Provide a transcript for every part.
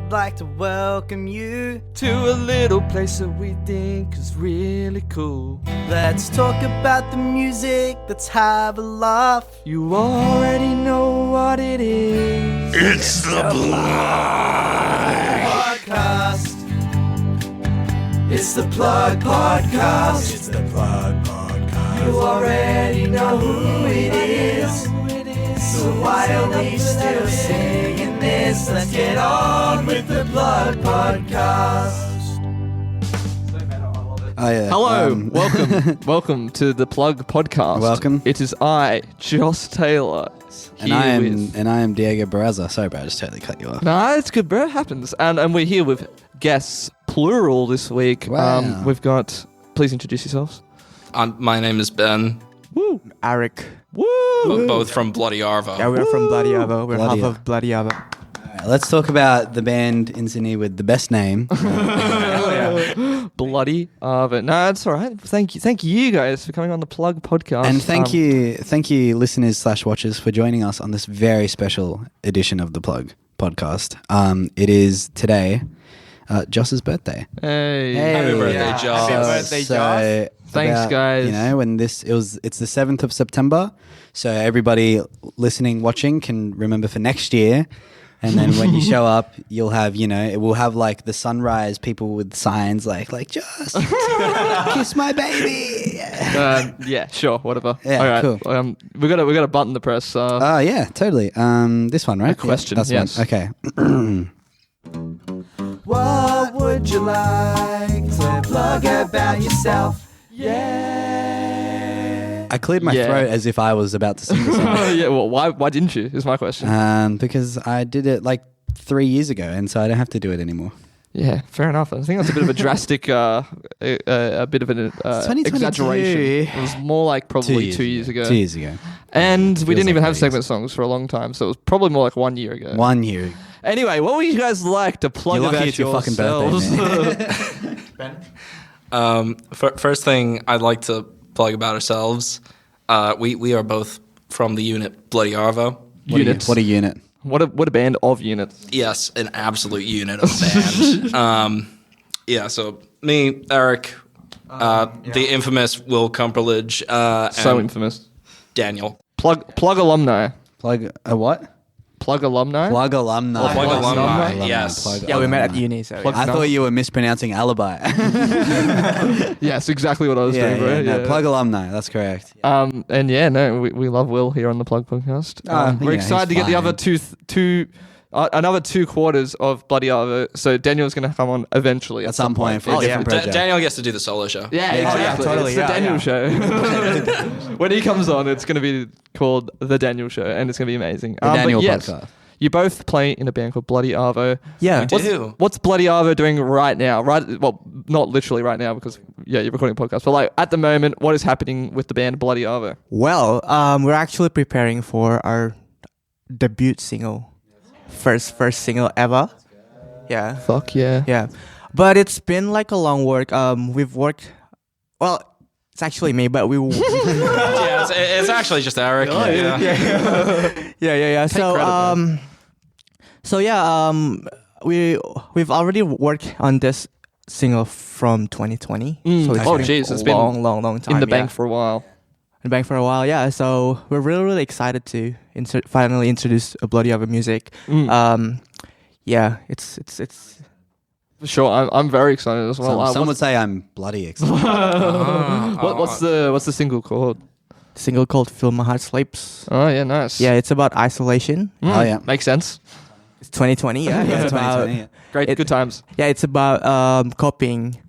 we'd like to welcome you to a little place that we think is really cool. Let's talk about the music, let's have a laugh. You already know what it is. It's the Plug Podcast. It's the Plug Podcast. It's the Plug Podcast. You already know who it is. So why are we still singing this? Let's get on with the Plug Podcast. Oh, yeah. Hello, welcome to the Plug Podcast. Welcome. It is I, Joss Taylor, And I am Diego Barraza. Sorry, bro, I just totally cut you off. Nah, it's good, bro. It happens. And we're here with guests, plural, this week. Wow. We've got. Please introduce yourselves. My name is Ben. Woo. Ariq. Woo. Both from Bloody Arvo. Yeah, we're from Bloody Arvo. We're Bloody half of Bloody Arvo. Alright, let's talk about the band in Sydney with the best name. Bloody Arvo. No, it's all right. Thank you guys for coming on the Plug Podcast. And thank you, listeners / watchers, for joining us on this very special edition of the Plug Podcast. It is today Joss's birthday. Hey. Happy birthday, Yeah. Joss. Happy birthday, Joss. Thanks, guys. You know, when it's the 7th of September, so everybody listening, watching can remember for next year. And then when you show up, you'll have, it will have like the sunrise people with signs like just kiss my baby. Yeah, sure, whatever. Yeah, all right. cool. We got a button to press. Oh yeah, totally. This one, right? A question, Yeah, that's yes. one. Okay. What would you like to plug about yourself? I cleared my Yeah. throat as if I was about to sing the song. Yeah, well, why didn't you? Is my question. Because I did it like 3 years ago, and so I don't have to do it anymore. Yeah, fair enough. I think that's a bit of a drastic, a bit of an 2022. exaggeration. It was more like probably 2 years ago. 2 years ago. And we didn't like even have 3 segment songs for a long time, so it was probably more like 1 year ago. 1 year. Anyway, what would you guys like to plug You're lucky about it's your fucking birthday, First thing I'd like to plug about ourselves. We are both from the unit Bloody Arvo. Units. What a unit. What a band of units. Yes, an absolute unit of band. So me, Ariq, the infamous Will Cumberledge, So and infamous. Daniel. Plug alumni. Plug a what? Plug alumni. Plug alumni. Plug alumni, Alumni. yes. Plug Yeah, we met at alumni. uni, so Plug- yeah. I thought you were mispronouncing alibi. Yes, exactly what I was doing, bro. no, Plug alumni. That's correct. And yeah, no, we love Will here on the Plug Podcast. We're excited to get the fine. other another 2 quarters of Bloody Arvo. So Daniel's going to come on eventually At some point for a different project. Daniel gets to do the solo show. Yeah, exactly. totally, It's the yeah, Daniel yeah. show. When he comes on, it's going to be called The Daniel Show, and it's going to be amazing. The Daniel but yes, podcast. you both play in a band called Bloody Arvo. Yeah. We do. What's Bloody Arvo doing right now? Well, not literally right now because, you're recording a podcast. But like at the moment, what is happening with the band Bloody Arvo? Well, we're actually preparing for our debut single. First single ever. Yeah. Fuck yeah. Yeah. But it's been like a long work. We've worked, well, it's actually me, but we... Yeah, it's actually just Ariq. Yeah. We've already worked on this single from 2020. So it's Oh, been jeez, it's a been long time. In the yeah. bank for a while. In the bank for a while, yeah. So we're really excited to finally introduce a Bloody Arvo music. Yeah, it's For sure, I'm very excited as well. Some would say I'm bloody excited. What's the single called? single called Feel My Heart Sleeps. Oh yeah, nice. Yeah, it's about isolation. Oh, yeah. Makes sense. It's 2020. Yeah, it's about 2020, yeah. Great, good times. yeah, it's about coping.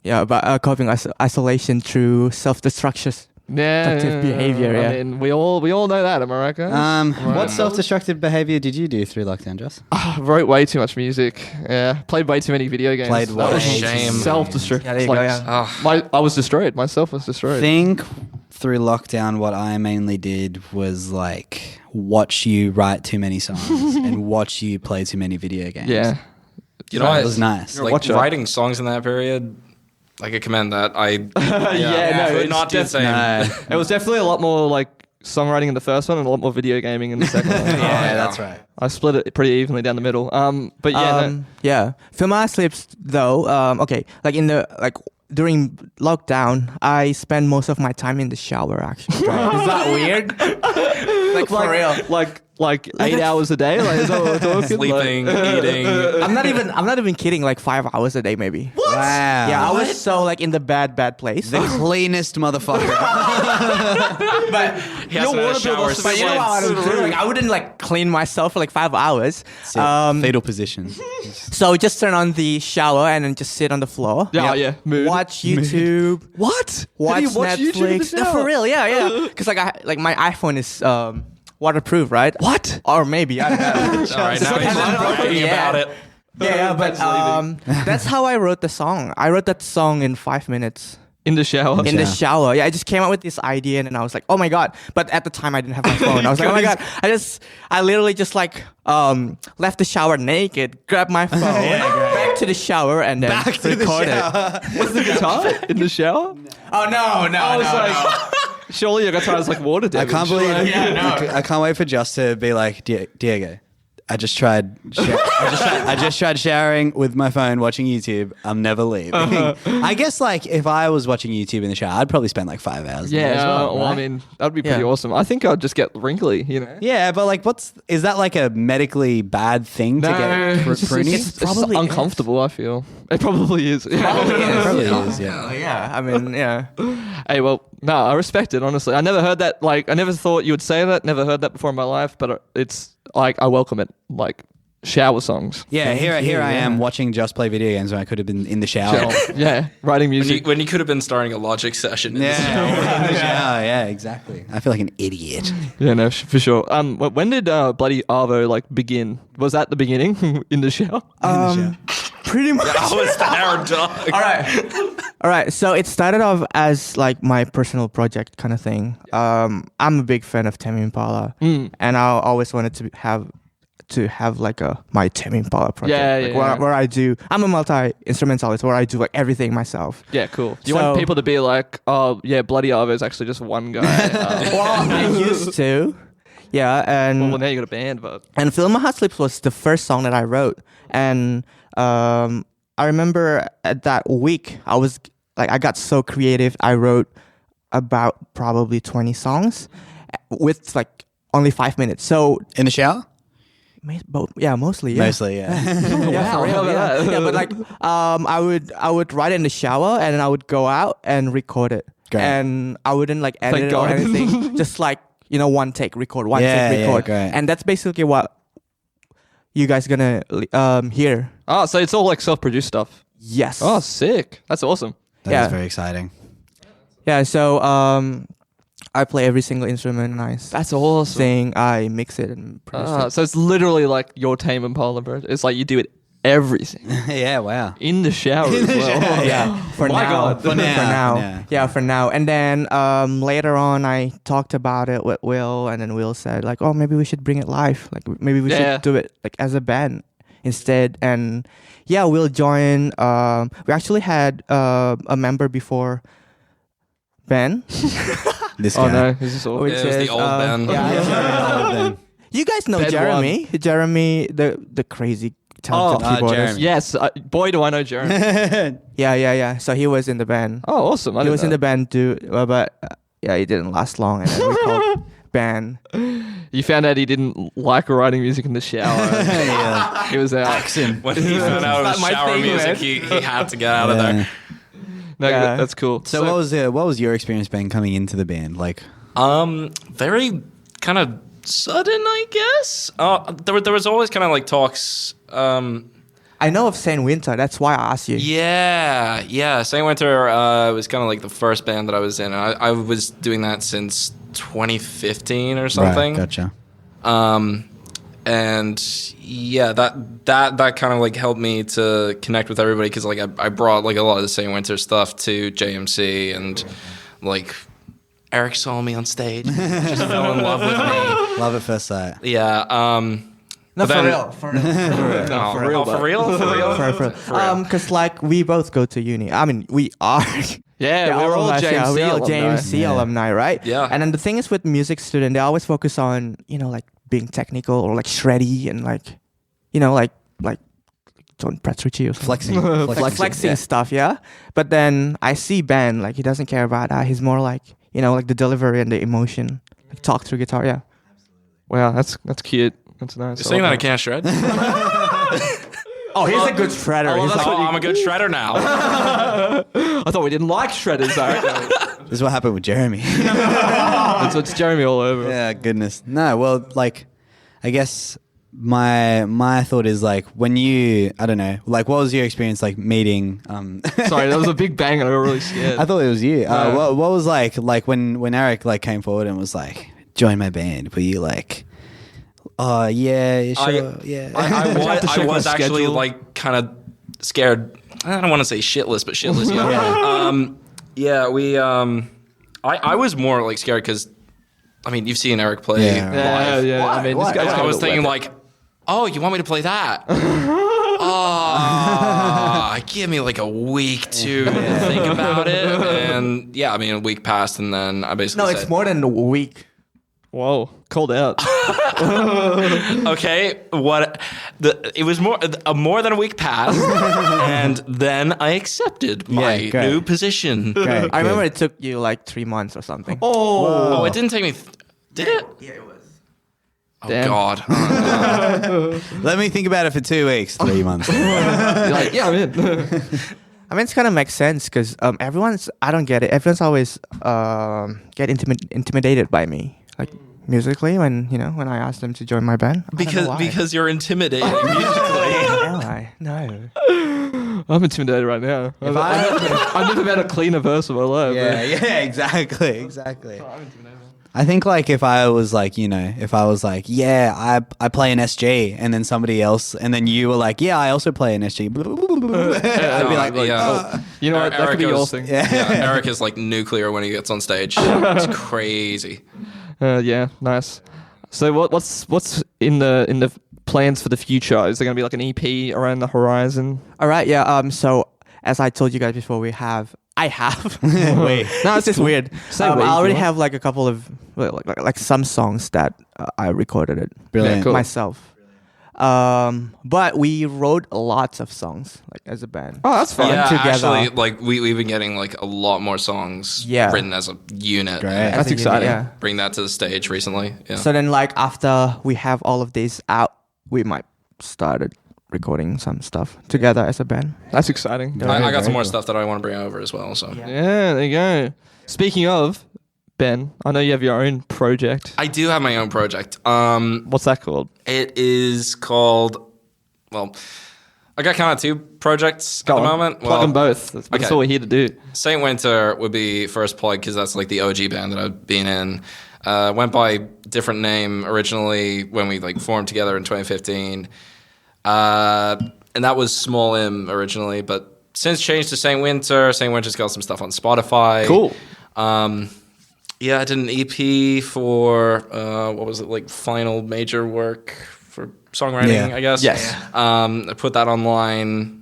Coping isolation through self-destruction. Destructive behavior, yeah. I mean, we all know that, am I right, guys? What self-destructive behavior did you do through lockdown, Joss? Wrote way too much music. Yeah, played way too many video games. Played That way was too Shame. Self-destruct. Yeah, there you go, yeah. I was destroyed. Myself was destroyed. Think through lockdown, what I mainly did was like watch you write too many songs and watch you play too many video games. Yeah. You know what? It was nice. You're a Like watcher. writing songs in that period, like I commend that. I Yeah, no, could it's not do the same. No. It was definitely a lot more like songwriting in the first one and a lot more video gaming in the second one. Yeah, that's right. I split it pretty evenly down the middle. But yeah, Yeah. Film My Slips though, okay, like during lockdown, I spend most of my time in the shower actually. Is that weird? Like for real. like 8 hours a day. Like, is that what we're talking? Sleeping, eating. I'm not even kidding, like 5 hours a day maybe. What? Wow. Yeah, I was so like in the bad place. The cleanest motherfucker. But He has to have a shower but you know what I would do? Like I wouldn't like clean myself for like 5 hours. Fetal position. So just turn on the shower and then just sit on the floor. Yeah. Mood. Watch YouTube. What? Watch How do you watch Netflix. YouTube in the No, shower? for real, yeah. Because like my iPhone is waterproof, right? What? Or maybe I don't know. All right, now he's just bragging Yeah. about it. Yeah, but that's how I wrote the song. I wrote that song in 5 minutes. In the shower. In the shower. Yeah, I just came up with this idea and then I was like, oh my God. But at the time I didn't have my phone. I was like, oh my God. I literally just like left the shower naked, grabbed my phone, back to the shower and then recorded. Was the guitar in the shower? Oh no. I was like, surely your guitar is like water I damage. can't believe Like, I can't wait for Just to be like, Diego, I just tried showering with my phone, watching YouTube. I'm never leaving. I guess like if I was watching YouTube in the shower, I'd probably spend like 5 hours. in there Yeah, as well, well, I right? mean, that would be pretty Yeah. awesome. I think I'd just get wrinkly, you know? Yeah, but like, is that like a medically bad thing to get it's just- pruny? it's probably uncomfortable, I feel. It probably is. Probably is, yeah. Yeah, I mean, yeah. Hey, well, no, I respect it, honestly. I never heard that, like, I never thought you would say that, never heard that before in my life, but it's, like, I welcome it, like, shower songs. Yeah, here I am watching Just play video games when I could have been in the shower. Yeah, writing music. When you could have been starting a Logic session. Yeah, in the shower. Yeah, exactly. I feel like an idiot. Yeah, no, for sure. When did Bloody Arvo, like, begin? Was that the beginning in the show? Pretty much. Oh, it's the Arab dog. All right. So it started off as like my personal project kind of thing. I'm a big fan of Tame Impala, and I always wanted to have like my Tame Impala project. Where I do. I'm a multi-instrumentalist where I do like everything myself. Yeah, cool. You want people to be like, oh, yeah, Bloody Arvo is actually just one guy. Well, I used to. Yeah, and well, now you got a band, but... And Film My Slips was the first song that I wrote. And I remember at that week, I got so creative. I wrote about probably 20 songs with like only 5 minutes. So In the shower? yeah, mostly. Yeah. Mostly, yeah. Yeah, Wow, yeah, but like I would write it in the shower and then I would go out and record it. Great. And I wouldn't like edit Thank it or God. anything. Just like, one take, record, one Yeah, take, yeah, record. great. And that's basically what you guys gonna hear. Oh, so it's all like self-produced stuff. Yes. Oh, sick. That's awesome. That Yeah. is very exciting. Yeah, so I play every single instrument and I That's awesome. sing, I mix it and produce it. So it's literally like your Tame Impala project. It's like you do it everything Yeah, wow. in the shower as well. Yeah, for My now. God. For now. now. Yeah, for now. And then later on, I talked about it with Will, and then Will said like, "Oh, maybe we should bring it live. Like, maybe we Yeah. should do it like as a band instead." And yeah, Will joined. We actually had a member before, Ben. This Oh guy. no, this is all. Which it was the is, old Ben. Yeah, you guys know Ben Jeremy. Jeremy, the crazy talented keyboardist. Jeremy. Yes, boy, do I know Jeremy. Yeah. So he was in the band. Oh, awesome. He was in the band too, but yeah, he didn't last long, and then we called band. You found out he didn't like writing music in the shower. Yeah. He was out. When he found out it was Not my shower thing, music, man. he had to get out of there. No, Yeah. that's cool. So what was your experience been coming into the band? Like, Very kind of sudden, I guess. There was always kind of like talks. I know of Saint Winter. That's why I asked you. Yeah. Saint Winter was kind of like the first band that I was in. I was doing that since 2015 or something. Right, gotcha. And yeah, that kind of like helped me to connect with everybody because like I brought like a lot of the Saint Winter stuff to JMC and like Ariq saw me on stage, just fell in love with me. Love at first sight. Yeah. No, But then- for real. No, for real, for real. Because like we both go to uni. I mean, we are. Yeah, we're all of us, JMC we're all alumni. JMC alumni, right? Yeah. And then the thing is with music student, they always focus on, like being technical or like shreddy and like John Petrucci or something. Flexing stuff, yeah. But then I see Ben, like he doesn't care about that. He's more like, like the delivery and the emotion, like talk through guitar, yeah. Wow, that's cute. That's nice. You're saying that I can't shred? Oh, he's a good shredder. He's like, I'm a good shredder now. I thought we didn't like shredders, though. This is what happened with Jeremy. It's Jeremy all over. Yeah, goodness. No, well, like, I guess my thought is like when you, I don't know, like what was your experience like meeting? Sorry, that was a big bang and I got really scared. I thought it was you. What was like when Ariq like came forward and was like, join my band? Were you like, oh yeah, sure, yeah? I was actually schedule. like kind of scared. I don't want to say shitless, but shitless. Yeah. We. I was more like scared because, I mean, you've seen Ariq play live. Yeah. I mean, this guy's I got was a thinking weapon. like, oh, you want me to play that? Give me like a week to think about it. And yeah, I mean, a week passed, and then I basically no, said, it's more than a week. Whoa, called out. okay, it was more than a week passed, and then I accepted my great. new position. Great, I remember good. it took you like 3 months or something. Oh, it didn't take me. Did it? Yeah, it was. Oh Damn. God. Let me think about it for 2 weeks, 3 months. You're like, yeah, I'm in. I mean, it's kind of makes sense because I don't get it. Everyone's always get intimidated by me, like musically when I ask them to join my band. I don't know why. because you're intimidating musically. Am I? No. I'm intimidated right now. I've never met a cleaner verse in my life. Yeah, exactly. I think like if I was like, yeah, I play an SG, and then somebody else, and then you were like, yeah, I also play an SG. I'd be like, yeah. You know what? That could be your thing. Yeah, Ariq is like nuclear when he gets on stage. It's crazy. Yeah, nice. So what's in the plans for the future? Is there going to be like an EP around the horizon? All right. Yeah. So as I told you guys before, I have. Wait. No, it's just weird. Say I wait, already you know? have like a couple of like some songs that I recorded it Brilliant. Yeah, cool. myself. But we wrote lots of songs like as a band. Oh, that's fun. Yeah, together. actually, like we've been getting like a lot more songs written as a unit. Great. And That's As a unit, exciting. Yeah. bring that to the stage recently. Yeah. So then, like after we have all of these out, we might started recording some stuff together as a band. That's exciting. I got very some more cool. stuff that I want to bring over as well. So Yeah, there you go. Speaking of Ben, I know you have your own project. I do have my own project. What's that called? It is called. Well, I got kind of two projects at the moment. Plug them both. That's okay. what we're here to do. Saint Winter would be first plug because that's like the OG band that I've been in. Went by different name originally when we like formed together in 2015. And that was Small M originally, but since changed to Saint Winter. Saint Winter's got some stuff on Spotify. Cool. Yeah, I did an EP for what was it, like final major work for songwriting, Yeah. I guess. Yes. I put that online.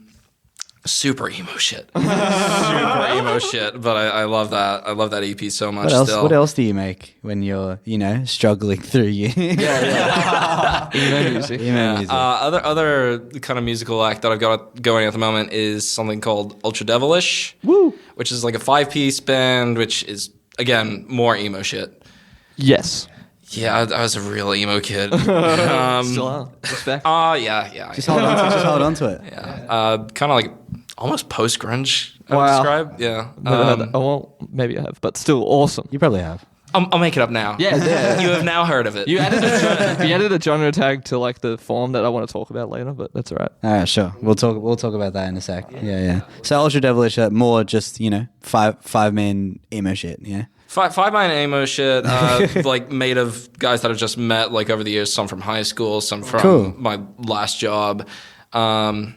Super emo shit. Super emo shit. But I love that. I love that EP so much. What else? Still. What else do you make when you're, struggling through you? Emo music. Emo music. Other kind of musical act that I've got going at the moment is something called Ultradevilish, which is like a 5-piece band, which is again more emo shit. Yes. Yeah, I was a real emo kid. Still are. Respect. Yeah. Just hold on to it. Yeah. Kind of like almost post grunge. I would Wow. describe. Yeah. Never heard that. Oh, well, maybe I have, but still awesome. You probably have. I'll make it up now. Yeah. You have now heard of it. You added a genre tag to like the form that I want to talk about later, but that's all right. All right, sure. We'll talk about that in a sec. Yeah. So Ultra Devilish, more just five man emo shit. Yeah. Five-man emo shit, like made of guys that I've just met like over the years. Some from high school, some from my last job, and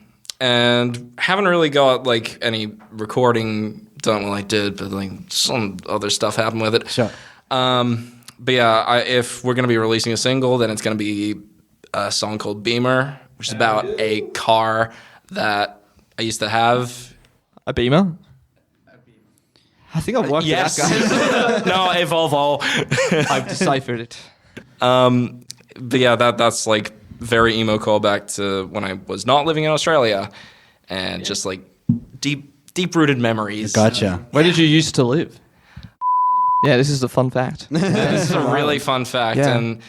haven't really got like any recording done. Well, I did, but like some other stuff happened with it. Sure. But yeah, if we're gonna be releasing a single, then it's gonna be a song called Beamer, which is about a car that I used to have. A Beamer. I think I've worked Yes. with that guy. No, evolve all. I've deciphered it. But yeah, that's like very emo callback to when I was not living in Australia, and just like deep rooted memories. Gotcha. Where did you used to live? Yeah, this is a fun fact. This is a really fun fact, Yeah. and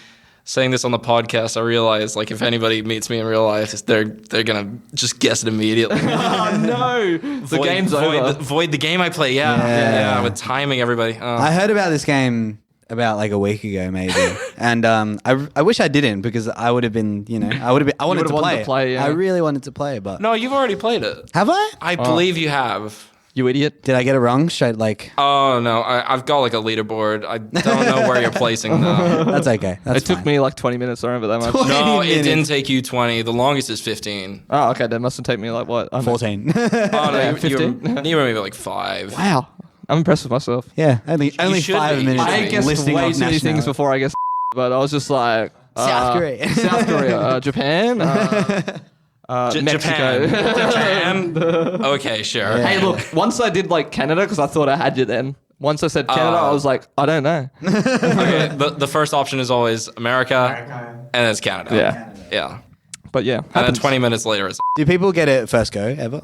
saying this on the podcast, I realize like if anybody meets me in real life, they're gonna just guess it immediately. Oh no, the game's over. Void the game I play. Yeah, with timing everybody. I heard about this game about like a week ago, maybe, and I wish I didn't because I would have been, I wanted would've to wanted play. to play, yeah. I really wanted to play, but No, you've already played it. have I? I believe you have. You idiot. Did I get it wrong? Straight like Oh no, I've got like a leaderboard. I don't know where you're placing them. that's okay. That's It took fine. me like 20 minutes. I remember that much. 20 No, it minutes. didn't take you 20. The longest is 15. Oh, okay. That must have taken me like what? I don't know. 14. Oh no, Yeah, you 15. were maybe like 5. Wow. I'm impressed with myself. Yeah, only should 5 be. minutes. I I guessed listing way off too many things nationality. before I guessed, but I was just like South Korea. South Korea, Japan, Mexico. Japan. Okay, sure. Hey, look. Once I did like Canada because I thought I had you. Then once I said Canada, I was like, I don't know. Okay, the first option is always America, and it's Canada. Yeah. Yeah. But yeah, And then happens. 20 minutes later, it's Do people get it first go ever?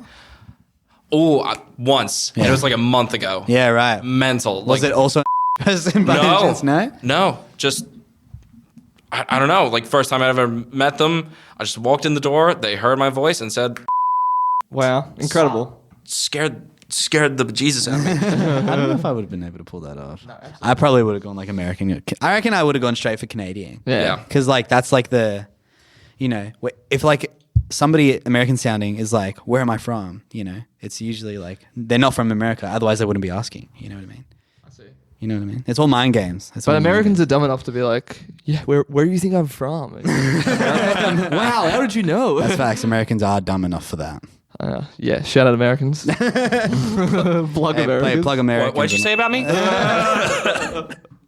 once. And it was like a month ago. Yeah, right. Mental. Was like, it also person by any chance? No. No, just I don't know. Like first time I ever met them, I just walked in the door. They heard my voice and said, Wow, incredible. scared the bejesus out of me. I don't know if I would have been able to pull that off. I probably would have gone like American. I reckon I would have gone straight for Canadian. Yeah. Because like that's like the, if like somebody American sounding is like, where am I from? It's usually like they're not from America. Otherwise, they wouldn't be asking. You know what I mean? I see. You know what I mean? It's all mind games. It's But all mind Americans games. are dumb enough to be like, yeah, where do you think I'm from? Wow, how did you know? That's facts. Americans are dumb enough for that. Yeah, shout out Americans. Plug Hey, Americans. plug Americans. What'd you say about me?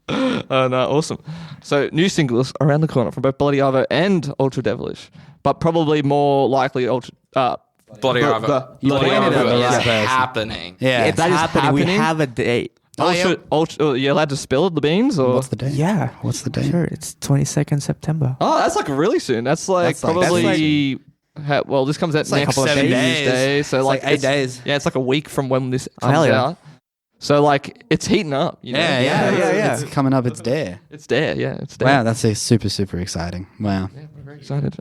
No, awesome. So new singles around the corner from both Bloody Arvo and Ultradevilish, but probably more likely Bloody Bloody Arvo. Bloody Arvo Arvo, is yeah. happening. Yeah. It's that is happening. We happening? have a date. Are you allowed to spill the beans or? What's the date? Yeah. What's the date? Sure. It's 22nd September. Oh, that's like really soon. That's like That's like- probably. Well, this comes out like next 7 Tuesday, so It's like 8 it's- days. Yeah, it's like a week from when this Oh, comes hell yeah. out. So like it's heating up. You know? Yeah. It's coming up. It's there. It's there. Yeah, it's there. Wow, that's super, super exciting. Wow. We're very excited.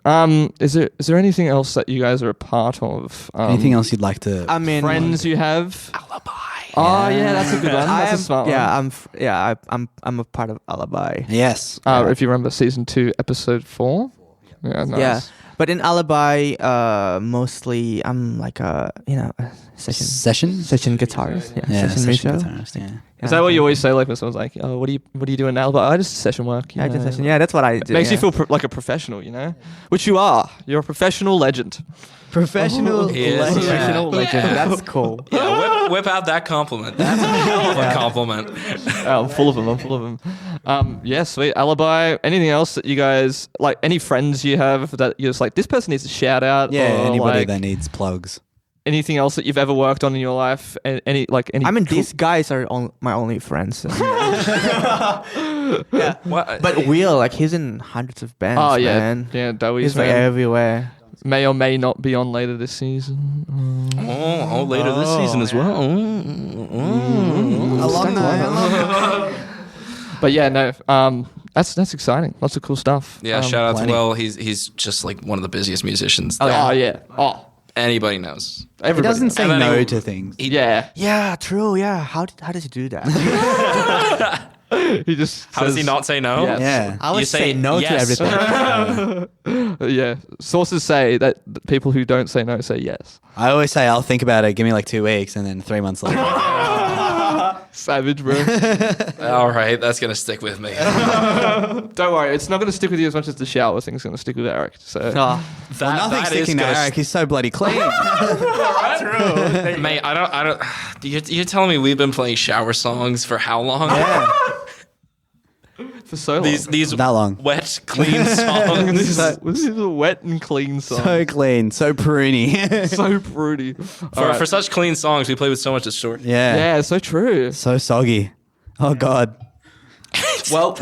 Is there anything else that you guys are a part of? Anything else you'd like to? I mean, Friends you have? Alibi. Oh yeah, that's a good one. That's a smart one. I'm a part of Alibi. Yes. If you remember season 2, episode 4. Yeah, nice. Yeah, but in Alibi, mostly I'm like a session guitarist. Yeah, session musician. guitarist. Yeah. Is that what you always say? Like when someone's like, "Oh, what do you do in Alibi?" I just session work. Yeah, just session. Yeah, that's what I do. Makes you yeah. feel like a professional, which you are. You're a professional legend. Professional. Yes. professional Yeah. legend. That's cool. Yeah, whip out that compliment. That's a hell of a compliment. I'm full of them. Yeah, sweet. Alibi. Anything else that you guys like? Any friends you have that you're just like, this person needs a shout out? Yeah. or, Anybody like, that needs plugs. anything else that you've ever worked on in your life? Any? I mean, these guys are my only friends. Yeah. What? But Will, like, he's in hundreds of bands. Oh yeah, man. yeah. Doughy's He's like man. everywhere. May or may not be on later this season. Later this season as well. But yeah, no. That's exciting. Lots of cool stuff. Yeah, shout out plenty. to Will. He's just like one of the busiest musicians. Oh that yeah. Oh, anybody knows. He everybody. doesn't say And then no he- to things. Yeah. Yeah, true. Yeah. How does he do that? He just. How does he says not say no? yes. Yeah. I would You say say no yes. to everything. Yeah. Sources say that the people who don't say no say yes. I always say I'll think about it. Give me like 2 weeks, and then 3 months later. Savage, bro. All right, that's gonna stick with me. Don't worry, it's not going to stick with you as much as the shower thing's going to stick with Ariq. So. Nothing's sticking to Ariq. He's so bloody clean. Mate, I don't. You're telling me we've been playing shower songs for how long? Yeah. For so long. These That long. wet, clean songs. This is a wet and clean song. So clean, so pruny. So pretty. For such clean songs, we play with so much distortion. Yeah. Yeah, so true. So soggy. Oh God. Well,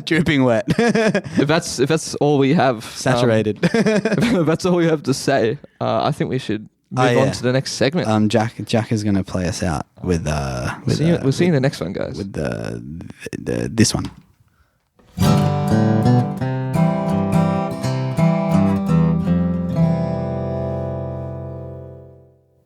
Dripping wet. if that's all we have, Saturated. if that's all we have to say, I think we should move on to the next segment. Jack is gonna play us out with We'll see you in the next one, guys. with this one.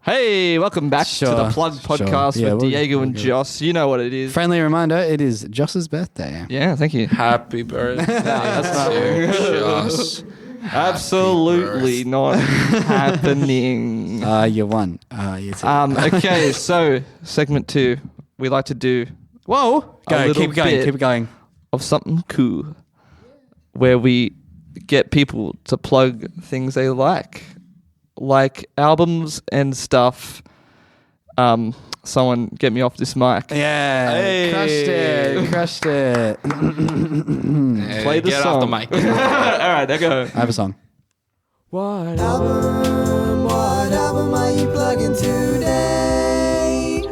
Hey, welcome back to the Sure, Plug sure. Podcast Yeah, with we'll- Diego and we'll- Joss. You know what it is. Friendly reminder: it is Joss's birthday. Yeah, thank you. Happy birthday that's not- to Joss. Absolutely not happening. You won. You too. Okay, so segment 2, we like to do a little keep going. bit Keep going. of something cool, where we get people to plug things they like albums and stuff. Someone get me off this mic. Yeah, Hey. crushed it. Play the Get song. off the mic. All right, there go. I have a song. What? What album are you plugging today?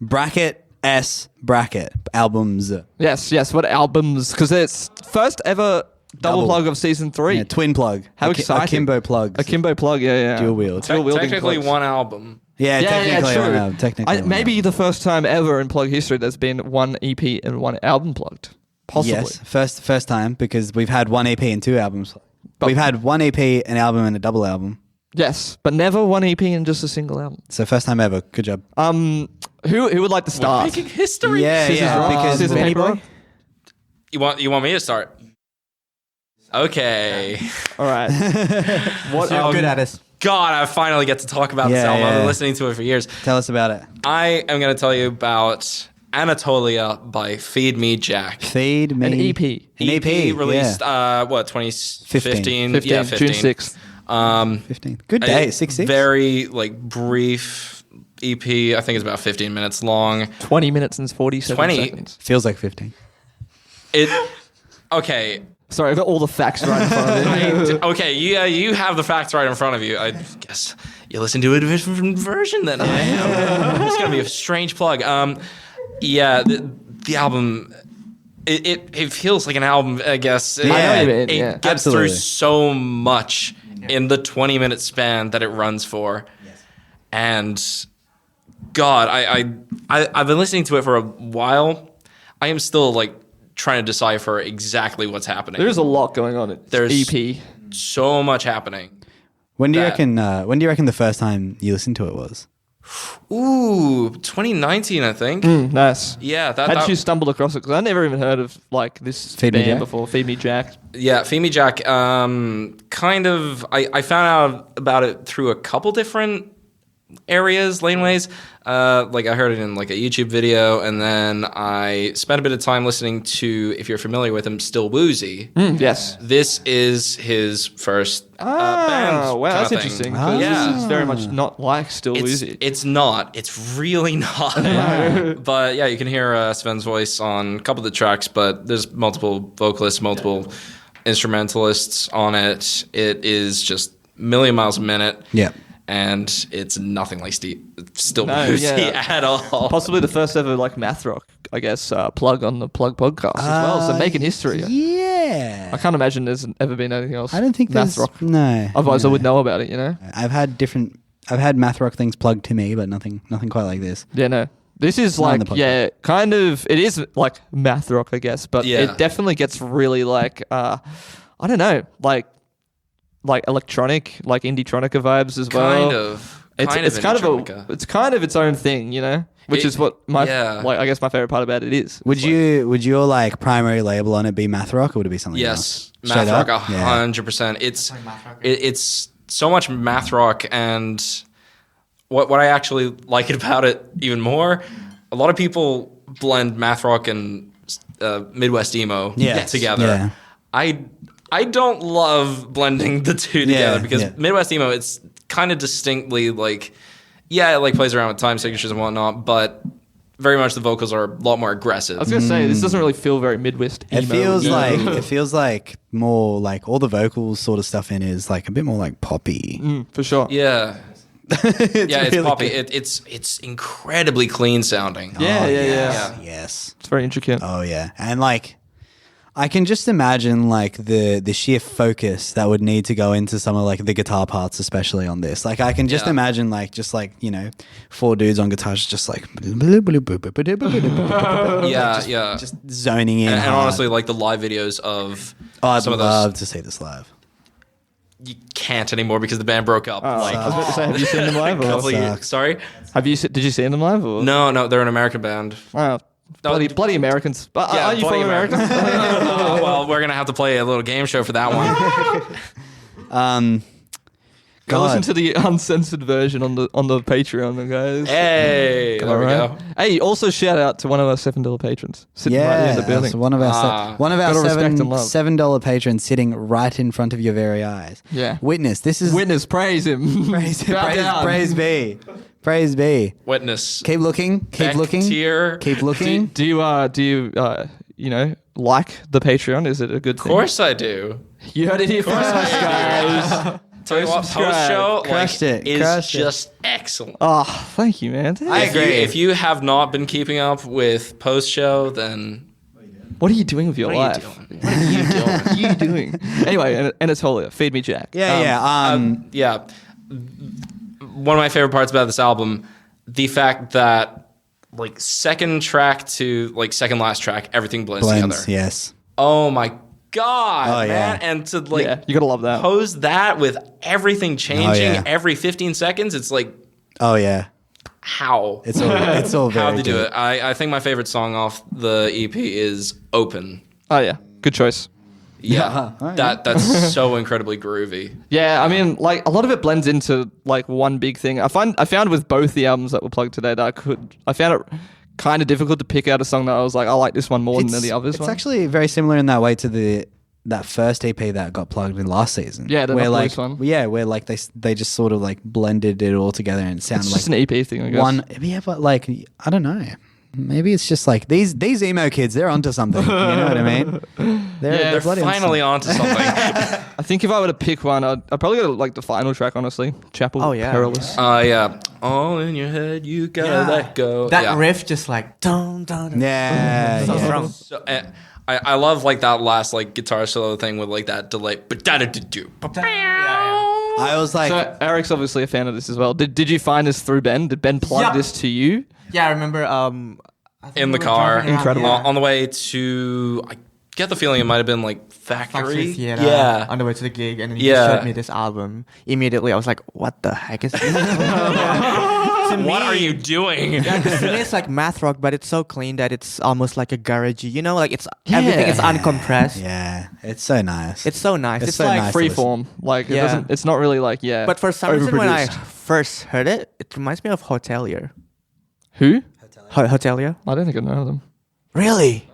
Bracket S bracket albums. Yes. What albums? Because it's first ever double Double. plug of season 3. Yeah, twin plug. How A exciting. Akimbo plug. Akimbo plug, yeah. Dual wield. Dual wielding Technically plugs. one album. Yeah, technically. true. I know, technically. Maybe the first time ever in plug history there's been one EP and one album plugged. Possibly. Yes, first time because we've had one EP and 2 albums. But- We've had one EP, an album, and a double album. Yes, but never one EP and just a single album. So first time ever. Good job. Who would like to start? Making history. Yeah, Scissors, yeah. rock, Because scissors, Benny paper. Boy. You want me to start? Okay. All right. What You're album? good at it. God, I finally get to talk about this Yeah, album. I've yeah. been listening to it for years. Tell us about it. I am going to tell you about Anatolia by Feed Me Jack. Feed me. An EP. An EP, released, yeah. 2015? 15, Yeah, June 6th. 15. Good day. 6-6. Very brief EP. I think it's about 15 minutes long. 20 minutes and 47 20. seconds. Feels like 15. Okay. Sorry, I've got all the facts right in front of me. Okay, you have the facts right in front of you. I guess you listen to a different version than I am. It's gonna be a strange plug. The album, it feels like an album. I guess I know what you mean, it yeah. gets Absolutely. through so much in the 20-minute span that it runs for, and God, I've been listening to it for a while. I am still trying to decipher exactly what's happening. There's a lot going on at There's EP. so much happening. When do you That- reckon? When do you reckon the first time you listened to it was? Ooh, 2019, I think. Nice. Yeah, How did you stumble across it? Because I never even heard of this Feed Me band Jack? before. Feed Me Jack. Yeah, Feed Me Jack. Kind of. I found out about it through a couple different areas, laneways. I heard it in a YouTube video, and then I spent a bit of time listening to, if you're familiar with him, Still Woozy. Yes. This is his first band. Wow, that's kinda thing. interesting. 'cause Yeah. This is very much not like Still It's, Woozy. it's not. It's really not. But yeah, you can hear Sven's voice on a couple of the tracks, but there's multiple vocalists, multiple instrumentalists on it. It is just a million miles a minute. Yeah. And it's nothing like Still No, Woozy yeah. at all. Possibly the first ever math rock, I guess, plug on the Plug podcast as well. So making history. Yeah. I can't imagine there's ever been anything else. I don't think math there's rock. no. Otherwise, no. I would know about it. You know. I've had math rock things plugged to me, but nothing quite like this. Yeah, no. This is Not on the podcast. kind of. It is like math rock, I guess, but Yeah. it definitely gets really I don't know, like electronic, like indie-tronica vibes as well. Kind of. It's kind of its own thing, you know, which It- is what my yeah. I guess my favorite part about it is. Would It's your primary label on it be math rock, or would it be something Yes, else? math Straight rock, up? Yeah. 100%. It's so much math rock, and what I actually like about it even more, a lot of people blend math rock and Midwest emo Yes, together. yeah. I don't love blending the two together because yeah. Midwest emo, it's kind of distinctly it plays around with time signatures and whatnot, but very much the vocals are a lot more aggressive. I was gonna say this doesn't really feel very Midwest emo. It feels like more like all the vocals sort of stuff in is like a bit more like poppy. For sure. Yeah. It's really poppy. good. It's incredibly clean sounding. Yeah. Yes. It's very intricate. Oh yeah. And like I can just imagine like the sheer focus that would need to go into some of like the guitar parts, especially on this. Like I can just imagine like just like, you know, 4 dudes on guitars just like just zoning in. And hard. honestly, like the live videos of I'd some of love those, to see this live. you can't anymore because the band broke up. I was about to say, have you seen them live? Or? Sucks. Sorry? Did you see them live? Or? No, they're an American band. Wow. Bloody Americans. Yeah, Are you bloody from America? Well, we're gonna have to play a little game show for that one. Go God. listen to the uncensored version on the Patreon, guys. Hey, there we go. Hey, also shout out to one of our $7 patrons sitting right there in the building. that's one of our Gotta respect and love. $7 patrons sitting right in front of your very eyes. Yeah. Witness. This is Witness, praise him. praise be. Praise be. Witness. Keep looking. Keep looking. Beck-tier. Keep looking. Do you you know, like the Patreon? Is it a good thing? Of course I do. You heard it here first, guys. Tell you what, Subscribe. post show Crushed it. is Crushed it. just excellent. Oh, thank you, man. If you have not been keeping up with post show, then What are you doing with your what are life? you doing? What are you doing? What are you doing? Anyway, Anatolia, feed me Jack. Yeah. Yeah. One of my favorite parts about this album, the fact that like second track to like second last track, everything blends Blends. together. Yes. Oh my god, Oh, man! yeah. And to like Yeah, you gotta love that. pose that with everything changing yeah. every 15 seconds, it's like Oh yeah. how It's all very how they do good. it. I think my favorite song off the EP is "Open." Oh yeah, good choice. Yeah, that's so incredibly groovy. Yeah, I mean, like a lot of it blends into like one big thing. I found with both the albums that were plugged today that I found it kind of difficult to pick out a song that I was like, I like this one more than the others. It's actually very similar in that way to that first EP that got plugged in last season. Yeah, the where Not like Blues one. Yeah, where like they just sort of like blended it all together and it sounded It's like just an EP thing, I guess. one. Yeah, but like I don't know. Maybe it's just like these emo kids. They're onto something. You know what I mean? They're bloody onto Finally onto something. I think if I were to pick one, I'd probably go to like the final track, honestly. Chapel. Oh, yeah. Perilous. Yeah. All in your head, you gotta let go. That yeah. riff just like dun dun. Yeah. So yeah. strong. So, I love like that last like guitar solo thing with like that delay. I was like, So Ariq's obviously a fan of this as well. Did you find this through Ben? Did Ben plug Yeah. this to you? Yeah, I remember. I think In we the were car, driving around, Incredible. yeah. on the way to. I get the feeling it might have been like Factory Factory. Theater. Yeah. On the way to the gig, and then you Yeah. showed me this album. Immediately, I was like, "What the heck is this?" To What me- are you doing? Yeah, 'cause to me it's like math rock, but it's so clean that it's almost like a garagey. You know, like it's everything is uncompressed. yeah, it's so nice. It's so nice. It's It's, so like nice. Freeform. Like it Yeah. doesn't. It's not really like But for some reason, when I overproduced. first heard it, it reminds me of Hotelier. Who? Hotelier? I don't think I know them. Really?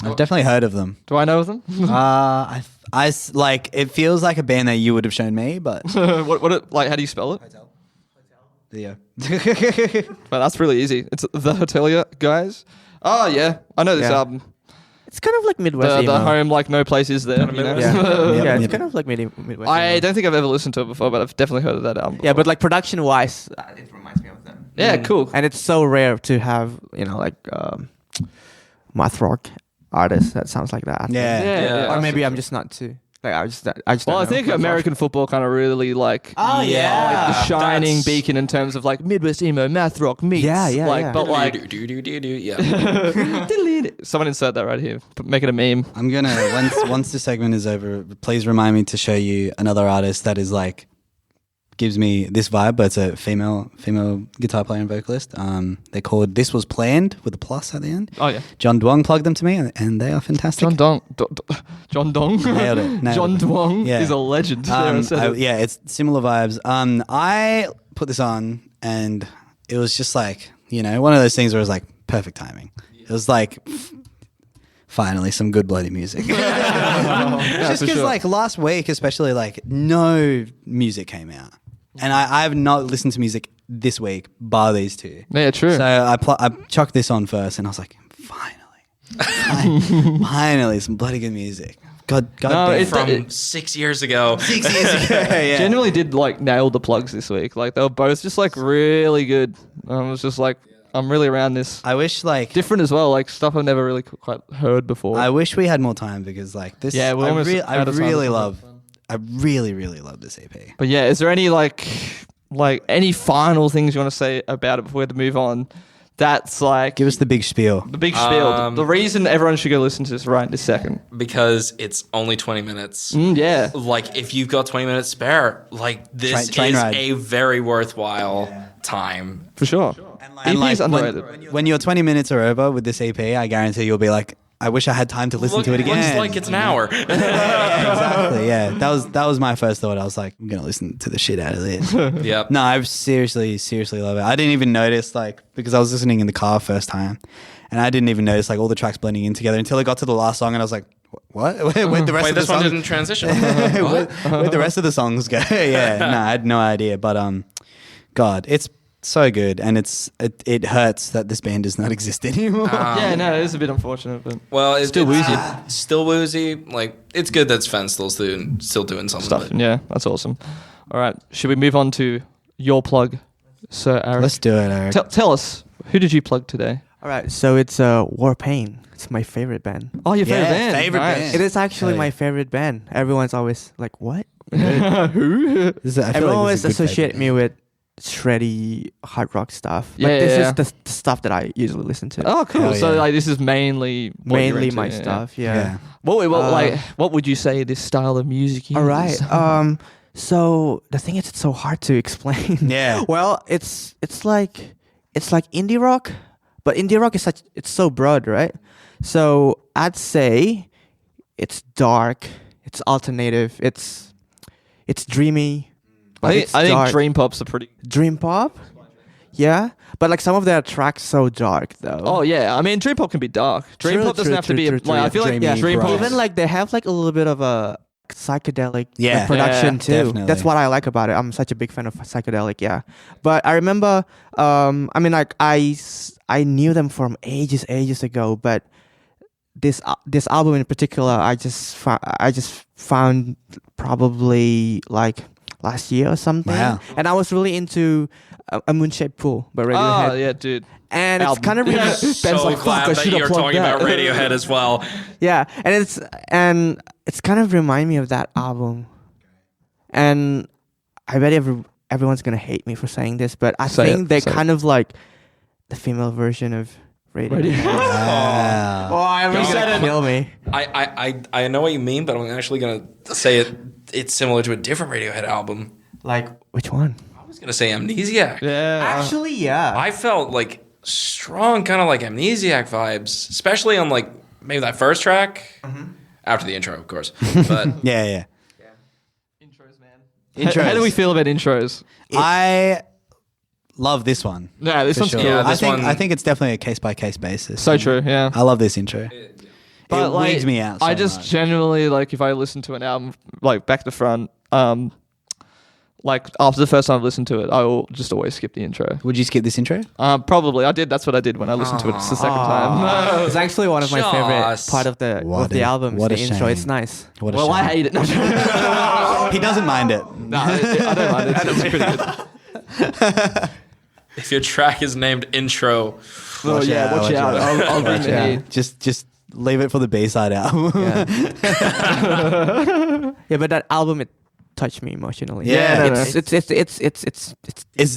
I've definitely heard of them. Do I know them? Like it feels like a band that you would have shown me, but Like how do you spell it? yeah. But that's really easy. It's the Hotelier guys. Oh yeah, I know this Yeah. album. It's kind of like Midwest The emo. home like no place is there. You know? Yeah, Yep, yeah, it's yep. kind of like Midwest. I emo. don't think I've ever listened to it before, but I've definitely heard of that album. Yeah, but like production wise, it reminds me of them. Yeah, cool. And it's so rare to have like math rock artists that sounds like that. Yeah. Or maybe I'm just not too. Like I just. Well, don't I know think math rock. American football kind of really like Oh yeah. the shining That's- beacon in terms of like Midwest emo math rock meets. Yeah, yeah, Like, yeah. but like, Yeah. someone insert that right here. Make it a meme. I'm gonna once the segment is over, please remind me to show you another artist that is like gives me this vibe, but it's a female guitar player and vocalist. They're called This Was Planned with a plus at the end. Oh yeah, John Duong plugged them to me, and they are fantastic. John Dong. John Dong. Nailed it. John Duong Yeah. is a legend. There, I said it. Yeah, it's similar vibes. I put this on, and it was just like, you know, one of those things where it was like perfect timing. It was like finally some good bloody music. Just for because sure. like last week, especially, like no music came out, and I have not listened to music this week, bar these two. Yeah, true. So I chucked this on first, and I was like, finally, some bloody good music. God No, damn. From 6 years ago. 6 years ago. Yeah. Genuinely did like nail the plugs this week. Like they were both just like really good. I was just like, I'm really around this. I wish like Different as well, like stuff I've never really quite heard before. I wish we had more time because like this. Yeah, we're almost I out of time. really love. I really love this EP. But yeah, is there any like any final things you want to say about it before we have to move on? That's like Give us the big spiel. the big spiel. The reason everyone should go listen to this right this second. Because it's only 20 minutes. Yeah. Like, if you've got 20 minutes spare, like, this Train is ride. a very worthwhile time. For sure. And EP is underrated. when your 20 minutes are over with this EP, I guarantee you'll be like, I wish I had time to listen to it again. Looks like it's an hour. Yeah, exactly. Yeah, that was my first thought. I was like, I'm gonna listen to the shit out of this. Yep. No, I seriously love it. I didn't even notice like because I was listening in the car first time, and I didn't even notice like all the tracks blending in together until I got to the last song, and I was like, what? Where'd the rest Wait, of the this one songs? didn't transition. Where'd the rest of the songs go? Yeah, no, I had no idea. But God, it's so good, and it hurts that this band does not exist anymore. Yeah, no, it is a bit unfortunate, but Well, it's Still woozy. Still woozy. Like, it's good that Sven's still doing something. stuff. But Yeah, that's awesome. All right, should we move on to your plug, Sir Ariq? Let's do it, Ariq. Tell us, who did you plug today? All right, so it's Warpaint. It's my favorite band. Oh, your favorite Yeah, band. favorite Nice. band. It is actually Hell my yeah. favorite band. Everyone's always like, "What?" Who? This is- I feel Everyone like always this is a good associate favorite me with shreddy hard rock stuff. Yeah, But this yeah, is the stuff that I usually listen to. Oh, cool. Hell So yeah. like, this is mainly what you're Mainly into, my yeah. stuff. band. Yeah. What would you say this style of music is? All right. So the thing is, it's so hard to explain. Yeah. Well, it's like indie rock, but indie rock is it's so broad, right? So I'd say it's dark, it's alternative, it's dreamy. but it's I think dark. dream pop's a pretty. Dream pop. Yeah, but like some of their tracks so dark though. Oh yeah, I mean dream pop can be dark. Dream True, pop doesn't true, have to true, be. true, Like, I true. feel like Dreamy, dream pop. bright. Even like they have like a little bit of a psychedelic Yeah. production Yeah, too. definitely. That's what I like about it. I'm such a big fan of psychedelic. Yeah, but I remember. I mean, like I knew them from ages ago, but this album in particular, I just found probably like last year or something. Wow. And I was really into a Moon-Shaped Pool by Radiohead. Oh yeah, dude. And Album. it's kind of Ben's so like, fuck, glad I that should have you're plugged talking that. about Radiohead as well. Yeah, and it's kind of remind me of that album. And I bet everyone's gonna hate me for saying this, but I Say think it, they're say it. kind of like the female version of Radiohead. Wow. Oh, I'm You said gonna it. kill me. I know what you mean, but I'm actually gonna say it's similar to a different Radiohead album. Like which one? I was gonna say Amnesiac. Yeah. Actually, yeah. I felt like strong kind of like Amnesiac vibes, especially on like maybe that first track. After the intro, of course. But Yeah. Intros, man. Intros. How do we feel about intros? I love this one. Yeah, this for one's sure. cool. Yeah, I this think one- I think it's definitely a case by case basis. So true. Yeah. I love this intro. But it like, weeds me out. I so just much. generally like if I listen to an album like back to front, like after the first time I've listened to it, I will just always skip the intro. Would you skip this intro? Probably I did. That's what I did when I listened to it the second time. It's actually one of my favorite Just- part of the What the a- album. what It's a the intro. shame. It's nice. What a Well, I shame. hate it. No, He doesn't mind it. I don't mind. It's pretty good. if your track is named Intro, Oh yeah, watch out. I'll bring the Yeah. heat. Just leave it for the B-side album. Yeah, but that album it touched me emotionally. Yeah, no, it's It's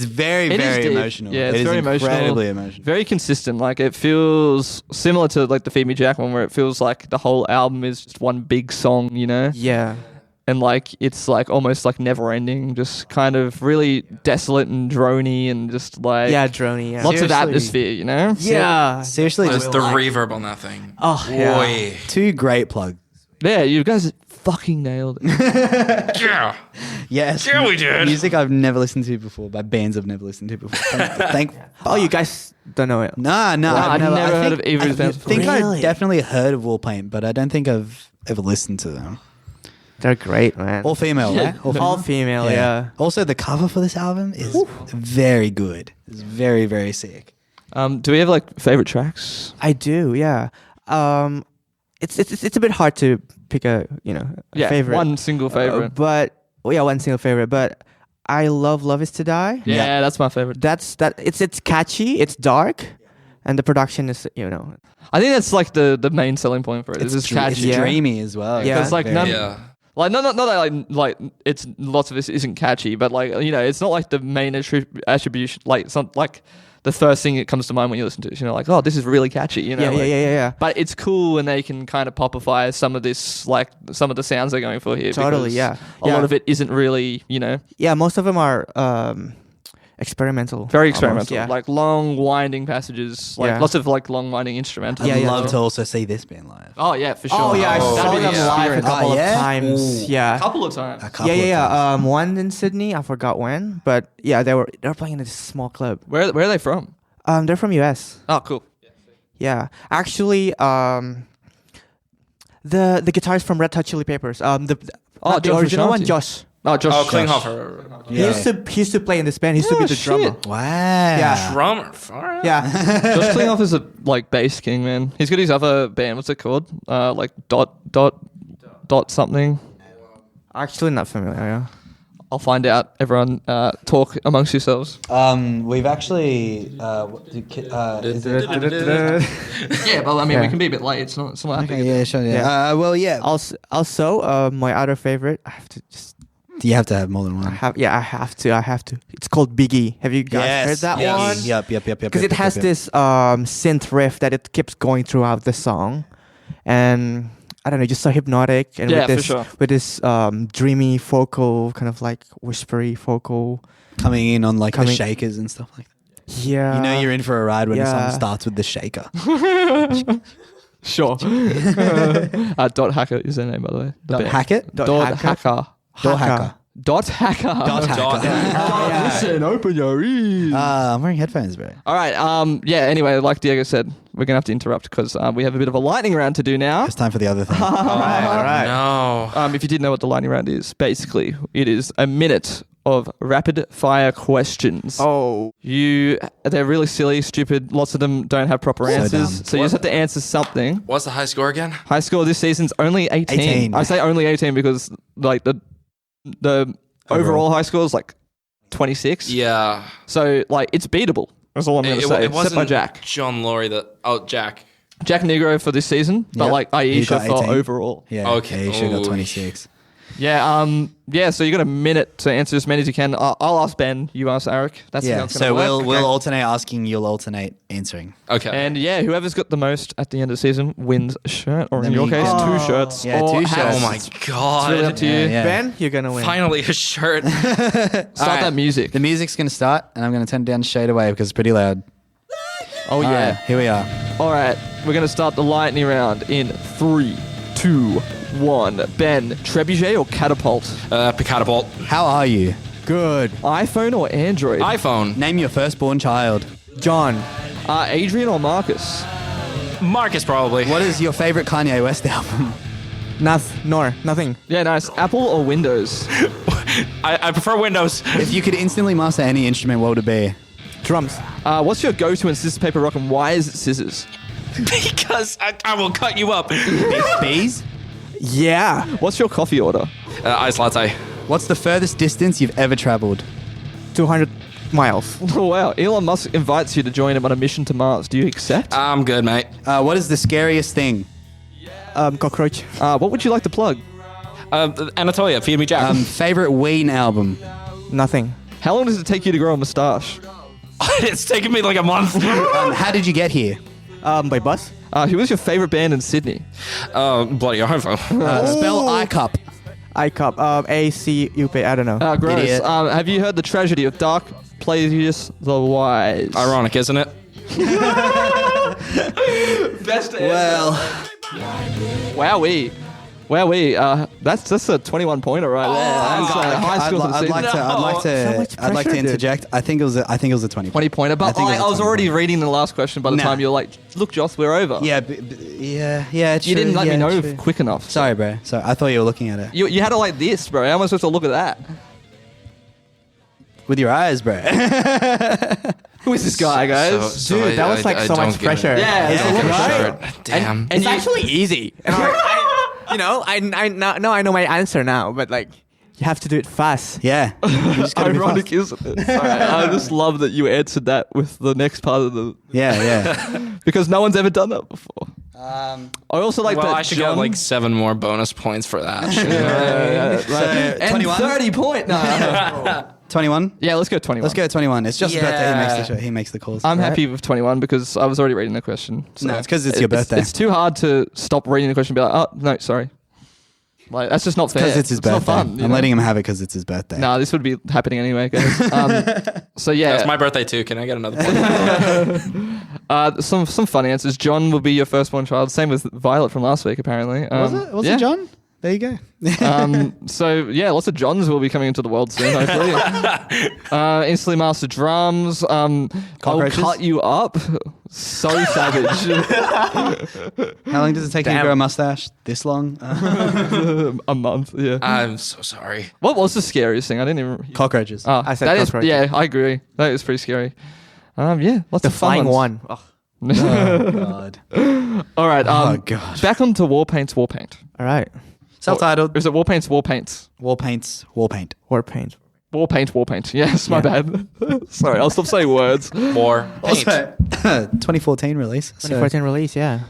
very, It is very deep. emotional. Yeah, it's It is very emotional. incredibly emotional. Very consistent. Like it feels similar to like the Feed Me Jack one, where it feels like the whole album is just one big song, you know. yeah. And like it's like almost like never ending, just kind of really desolate and droney and just like Yeah, droney. Yeah. lots of Seriously. atmosphere, you know? Yeah. Seriously, just just the reverb on that thing. Oh, yeah. Boy. two great plugs. Yeah, you guys fucking nailed it. Yeah. Yes. Yeah, we did. Music I've never listened to before, by bands I've never listened to before. Thank Oh, you guys don't know it. Nah, I've never heard of either I of them. think Really? I've definitely heard of Warpaint, but I don't think I've ever listened to them. They're great, man. All female, Yeah. right? All female, yeah. Also, the cover for this album is very good. It's very, very sick. Do we have like favorite tracks? I do, yeah. It's a bit hard to pick a favorite. One single favorite. One single favorite. But I love "Love Is to Die." Yeah, that's my favorite. It's catchy. It's dark, and the production is I think that's like the main selling point for it. It's catchy. It's dreamy as well. Yeah. It's like Very- like not that like it's lots of this isn't catchy, but like it's not like the main attribution. Like it's not like the first thing that comes to mind when you listen to it. Like, oh, this is really catchy. Yeah. But it's cool when they can kind of popify some of this, like some of the sounds they're going for here. Totally, because yeah. A lot of it isn't really, Yeah, most of them are experimental. very almost, experimental. yeah. Like long winding passages, like Yeah. lots of like long winding instrumental. I'd Yeah, love yeah. to also see this band live. Oh yeah, for sure. Oh yeah, I That'd saw be the them live a experience. couple yeah? of times. Ooh. Yeah. A couple of times. A couple of Yeah. times. One in Sydney, I forgot when, but yeah, they were playing in this small club. Where are they from? They're from US. Oh, cool. Yeah, actually, the guitarist from Red Hot Chili Peppers. The Josh original one, Frusciante. Josh. Oh, Josh. Oh, Klinghoffer. He used to play in this band. He used to be the shit. drummer. Wow. Yeah. Drummer. Yeah. Josh Klinghoffer is a like bass king, man. He's got his other band. What's it called? Like dot something. Actually, not familiar. Yeah. I'll find out. Everyone, talk amongst yourselves. We've actually. Is it? Yeah, but I mean, Yeah. we can be a bit late. It's not that Okay, big. yeah, sure. Yeah. Yeah. Well, yeah. Also, my other favorite. I have to just. You have to have more than one. I have to. It's called Biggie. Have you guys heard that one? Yep. Because it has this synth riff that it keeps going throughout the song, and I don't know, just so hypnotic, and Yeah, for with this sure. dreamy vocal, kind of like whispery vocal. Coming in on like the shakers and stuff like that. Yeah, You know you're in for a ride when a yeah. song starts with the shaker. Sure. Dot Hacker is their name, by the way. The band. Hackett? Dot Hacker. Door hacker. Dot Hacker. Dot hacker. Listen, open your ears. I'm wearing headphones, bro. All right. Yeah. Anyway, like Diego said, we're gonna have to interrupt because we have a bit of a lightning round to do now. It's time for the other thing. All right. No. If you didn't know what the lightning round is, basically it is a minute of rapid fire questions. Oh, They're really silly, stupid. Lots of them don't have proper answers, dumb. so you just have to answer something. What's the high score again? High score this season's only 18. 18. I say only 18 because like the overall high score is like 26. Yeah. So like it's beatable. That's all I'm going to say. It Except wasn't by Jack. John Laurie Jack. Jack Negro for this season, but Yep. like He Aisha got for 18. overall. Yeah. Okay. Yeah, you should have got Oh, 26. Yeah, so you got a minute to answer as many as you can. I'll ask Ben, you ask Ariq. That's how Yeah. it's gonna So work. we'll alternate asking, you'll alternate answering. Okay. And yeah, whoever's got the most at the end of the season wins a shirt, or in Then your we case, can- 2 shirts. Yeah, or 2 hats. shirts. oh my It's really up god. to you. Yeah. Ben, you're gonna win. Finally a shirt. Start that music. The music's going to start, and I'm going to turn it down straight away because it's pretty loud. Oh All yeah. right, here we are. All right, we're gonna start the lightning round in 3, 2, 1. Ben, trebuchet or catapult? Catapult. How are you? Good. iPhone or Android? iPhone. Name your firstborn child. John. Adrian or Marcus? Marcus probably. What is your favorite Kanye West album? Nothing. Yeah, nice. Apple or Windows? I prefer Windows. If you could instantly master any instrument, what would it be? Drums. What's your go-to in scissors, paper, rock, and why is it scissors? Because I will cut you up. Bees? Yeah. What's your coffee order? Ice latte. What's the furthest distance you've ever traveled? 200 miles. Oh wow, Elon Musk invites you to join him on a mission to Mars. Do you accept? I'm good, mate. What is the scariest thing? Cockroach. What would you like to plug? Anatolia, feed me Jack. Favorite Ween album? Nothing. How long does it take you to grow a moustache? It's taken me like a month. How did you get here? By bus. Who was your favorite band in Sydney? Bloody Arvo. Spell iCup. ICUP. ACUP. I don't know. Gross. Idiot. Have you heard the tragedy of Dark Plagueis the Wise? Ironic, isn't it? Best answer. Well, Wowee. That's a 21 pointer right there. That's high school for the season. So much I'd like to pressure, dude. interject. I think it was a 20. 20 pointer, but think it I was 20 already pointer. reading the last question by the Nah. time you're like, look, Joss, we're over. Yeah, yeah. You didn't let me know quick enough. Sorry, bro. So I thought you were looking at it You had it like this, bro. How am I supposed to look at that? with your eyes, bro. Who is this guy, guys? Dude, that was like so don't much get it. pressure. Yeah, it's I don't a get lot, it. right? Damn. And It's you- actually easy. And I know my answer now, but like you have to do it fast. Yeah. You just gotta be Ironic, fast. isn't it? Sorry, I just love that you answered that with the next part of the Yeah. because no one's ever done that before. I I also like Well, that I should John, get like 7 more bonus points for that. shouldn't I? and 21? 30 point. No. 21. Yeah, let's go 21. Let's go 21. It's just his birthday. He makes the calls. I'm Right? happy with 21 because I was already reading the question. So No, it's 'cause it's your birthday. It's too hard to stop reading the question and be like, oh, no, sorry. Like, that's just not fair. Because it's his birthday. Not fun, you I'm know? letting him have it because it's his birthday. Nah, this would be happening anyway, guys. So yeah, That's my birthday too. Can I get another point? some fun answers. John will be your firstborn child. Same with Violet from last week, apparently. Was yeah. it John? There you go. So yeah, lots of Johns will be coming into the world soon, hopefully. Instantly master drums. I'll Cockroaches? cut you up. So savage. How long does it take you to Damn. grow a mustache? This long? A month. Yeah. I'm so sorry. What was the scariest thing? I didn't even. Cockroaches. Oh, I said that is. cockroaches. Yeah, I agree. That is pretty scary. Yeah, lots The of fun flying ones. one. Oh, Oh, God. All right. Oh, God. Back onto Warpaint's Warpaint. all right. Self-titled. Or is it Warpaint's Warpaints? Warpaint. Warpaint. Warpaint. Yes, my bad. Sorry, I'll stop saying words. More paint. Also, 2014 release. So 2014 release, yeah.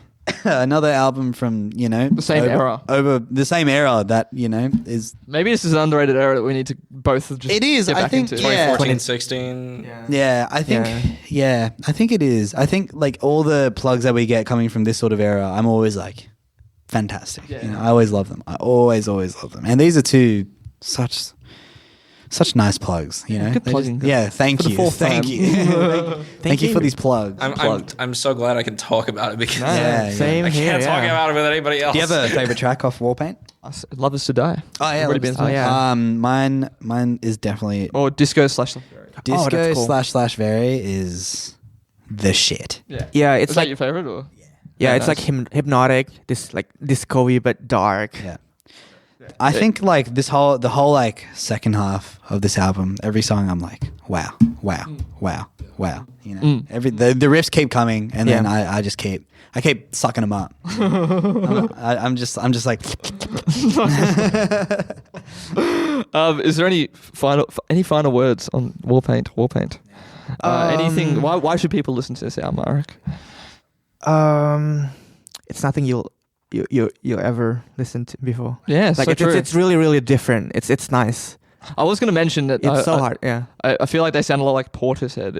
another album from, the same era. Over the same era that, is... Maybe this is an underrated era that we need to both just. It is, Get I back think, into. yeah. 2014, 16. Yeah, I think... Yeah, I think it is. I think, like, all the plugs that we get coming from this sort of era, I'm always like, fantastic. Yeah. I always love them. I always love them. And these are two such nice plugs, good They just- plugging. yeah, thank For the you. fourth Thank time. you. Thank you for these plugs. I'm so glad I can talk about it because Yeah, Same I here. can't talk yeah. about it with anybody else. Do you have a favorite track off Warpaint? Love Us to Die. Oh yeah, Already been Oh, yeah. Mine is definitely Or Disco / Disco that's cool. / Very is the shit. Yeah. Yeah, it's Is that like your favorite or? yeah, it's nice. like hypnotic, this like disco-y but dark. Yeah. I think like the whole like second half of this album, every song I'm like, wow. Every the riffs keep coming, and then Yeah. I keep sucking them up. I'm just like, Is there any final words on Warpaint? Anything? Why should people listen to this album, Ariq? It's nothing you'll ever listen to before. Yeah, Like so true. it's really really different. It's nice. I was going to mention that It's so hard. Yeah. I feel like they sound a lot like Portishead,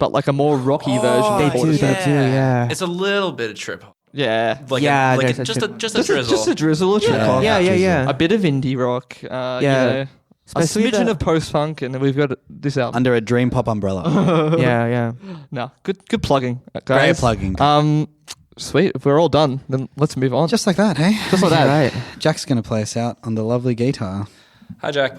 but like a more rocky version. They of do. Portishead. They do. Yeah. It's a little bit of trip hop. Yeah, Like Yeah, like there's a just trip- a just drizzle. a drizzle, a trip Yeah. hop. Yeah. a bit of indie rock. Yeah. A Especially smidgen the- of post punk, and then we've got this album. under a dream pop umbrella. yeah. No, good plugging, guys. Great plugging. Sweet. If we're all done, then let's move on. Just like that, hey? Just like that. Right. Jack's gonna play us out on the lovely guitar. Hi, Jack.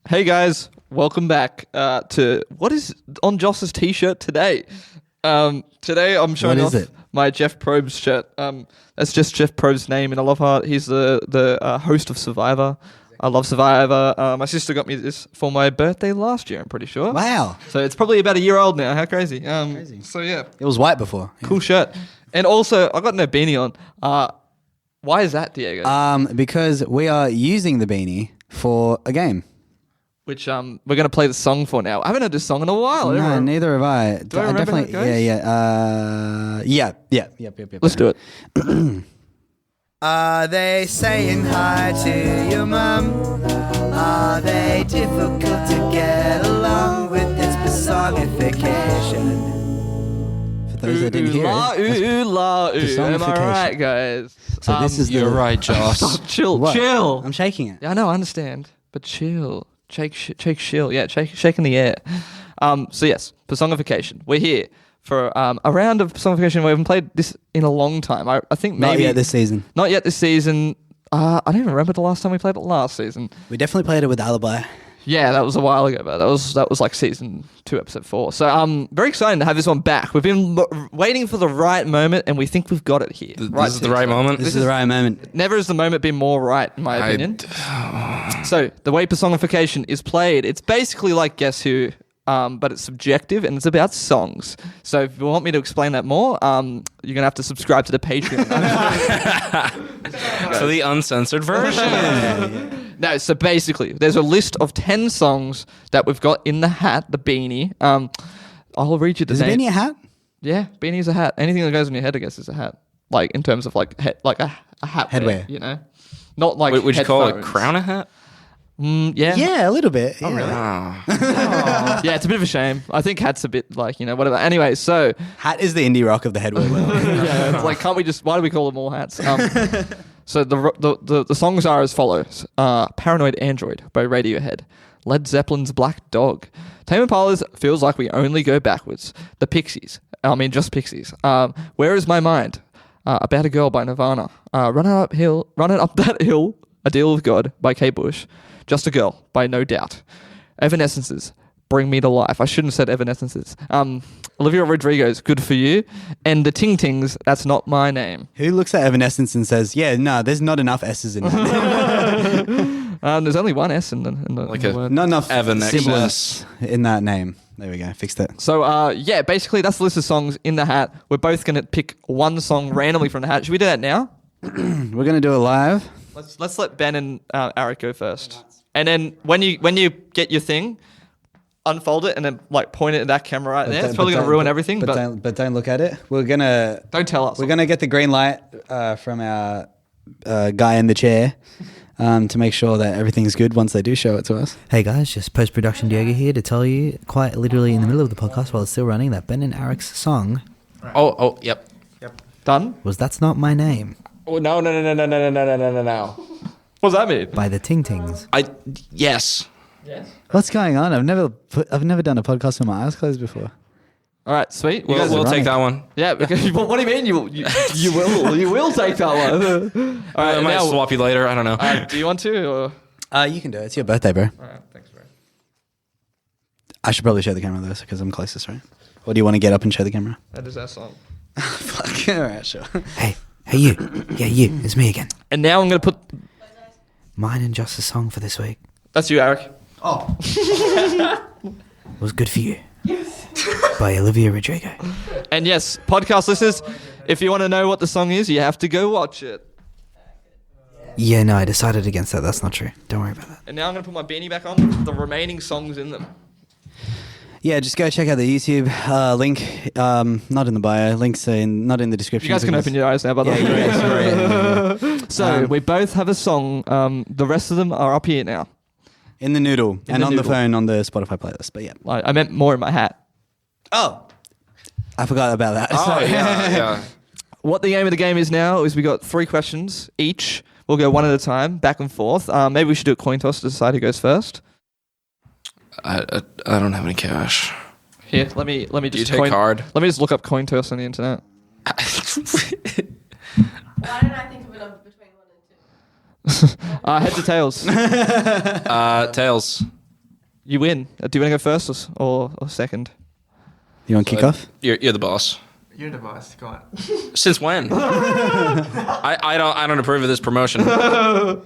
Hey guys, welcome back to what is on Joss's t-shirt today. Today I'm showing What off is it? my Jeff Probst shirt. That's just Jeff Probst's name, and I love how he's the host of Survivor. I love Survivor. My sister got me this for my birthday last year, I'm pretty sure. Wow, So it's probably about a year old now. How crazy. So yeah, it was white before. cool shirt. And also, I got no beanie on. Why is that, Diego? Because we are using the beanie for a game. Which we're going to play the song for now. I haven't heard this song in a while. No, Everyone- neither have I. Do I remember how it goes? Yeah. Let's do it. Are they saying hi to your mum? Are they difficult to get along with its personification? For those that didn't hear La, it. ooh, la, ooh. Am I personification. right, guys? So this is the You're right, Joss. Chill, What? chill. I'm shaking it. Yeah, I know, I understand. But chill. Shake, chill. Yeah, shake in the air. So yes, Persongification. We're here for a round of Persongification. We haven't played this in a long time. I think maybe Not yet this season. Not yet this season. I don't even remember the last time we played it last season. We definitely played it with Alibi. Yeah, that was a while ago, but that was like season 2, episode 4. So very excited to have this one back. We've been waiting for the right moment, and we think we've got it here. This is the right moment. This is the right moment. Never has the moment been more right, in my opinion. So the way Persongification is played, it's basically like Guess Who, but it's subjective and it's about songs. So if you want me to explain that more, you're gonna have to subscribe to the Patreon. So the uncensored version. No, so basically, there's a list of 10 songs that we've got in the hat, the beanie. I'll read you the Is name. a beanie a hat? Yeah, beanie's a hat. Anything that goes on your head, I guess, is a hat. Like in terms of like a hat Headwear. you know, not like Would you call it a headphones. crown a hat? Yeah. Yeah, a little bit. Oh, really? Yeah, it's a bit of a shame. I think hat's a bit like, whatever. Anyway, so Hat is the indie rock of the headwear world. yeah, it's like, why do we call them all hats? So the songs are as follows: Paranoid Android by Radiohead, Led Zeppelin's Black Dog, Tame Impala's Feels Like We Only Go Backwards, The Pixies, just Pixies, Where Is My Mind, About a Girl by Nirvana, Running Up That Hill, A Deal with God by Kate Bush, Just a Girl by No Doubt, Evanescence's Bring Me to Life. I shouldn't have said Evanescence's. Olivia Rodrigo's Good For You, and the Ting Tings, That's Not My Name. Who looks at Evanescence and says, yeah, no, there's not enough S's in that. There's only one S in the Like in the a- word. Not enough Evanescence. sibilance in that name. There we go. Fixed it. So, basically that's the list of songs in the hat. We're both going to pick one song randomly from the hat. Should we do that now? We're going to do it live. Let's let Ben and Ariq go first. And then when you get your thing, unfold it and then like point it at that camera right there. It's probably going to ruin everything, but don't look at it. We're going to... don't tell us. We're going to get the green light from our guy in the chair to make sure that everything's good once they do show it to us. Hey guys, just post-production Diego here to tell you, quite literally in the middle of the podcast while it's still running, that Ben and Ariq's song Yep. Done? was That's Not My Name Oh, no. What does that mean? by the Ting Tings. Yes. What's going on? I've never done a podcast with my eyes closed before. All right, sweet. You We'll, guys we'll are take that one. yeah, because what do you mean you will take that one? All right, I might now, swap you later. I don't know. do you want to? Or? You can do it. It's your birthday, bro. All right, thanks, bro. I should probably show the camera though, because I'm closest, right? Or do you want to get up and show the camera? That is our song. Fuck. All right, sure. Hey you. Yeah, you. It's me again. And now I'm going to put... Mine and Just a song for this week That's you, Ariq. was Good For You by Olivia Rodrigo. And yes, podcast listeners, if you want to know what the song is, you have to go watch it. Yeah, no, I decided against that. That's not true. Don't worry about that. And now I'm going to put my beanie back on with the remaining songs in them. Yeah, just go check out the YouTube link. Not in the bio. Links not in the description. You guys can open your eyes now, by the way. Yeah, So we both have a song. The rest of them are up here now. in the noodle and the on noodle. the phone on the Spotify playlist. But yeah. I meant more in my hat. Oh, I forgot about that. Oh, Sorry. yeah. What the aim of the game is now is we got 3 questions each. We'll go one at a time, back and forth. Maybe we should do a coin toss to decide who goes first. I don't have any cash. Here, let me Do you just take card? Let me just look up coin toss on the internet. Why didn't I think of it of between 1 and 2? Heads or tails? Tails. You win. Do you want to go first or second? You want kick off? You're the boss. You're the boss. Go on. Since when? I don't approve of this promotion. You go.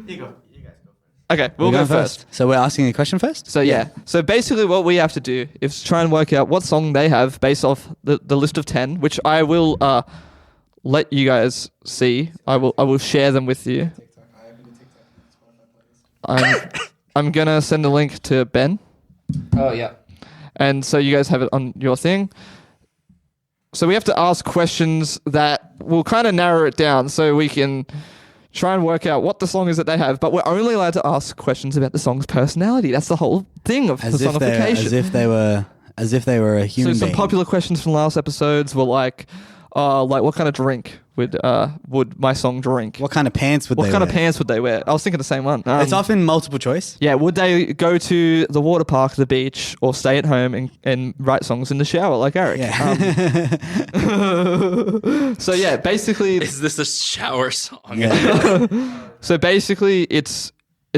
You guys go. Okay, we'll go first. So we're asking a question first? So yeah. So basically what we have to do is try and work out what song they have based off the list of 10, which I will let you guys see. I will share them with you. I'm gonna send a link to Ben. Oh, yeah. And so you guys have it on your thing. So we have to ask questions that will kind of narrow it down so we can try and work out what the song is that they have, but we're only allowed to ask questions about the song's personality. That's the whole thing of Persongification. As if they were a human So some being. popular questions from last episodes were like, Like what kind of drink would my song drink? What kind of pants would What they kind wear? of pants would they wear? I was thinking the same one. It's often multiple choice. Yeah, would they go to the water park, the beach, or stay at home and write songs in the shower like Ariq? Yeah. So yeah, basically, Is this a shower song? Yeah. so basically, it's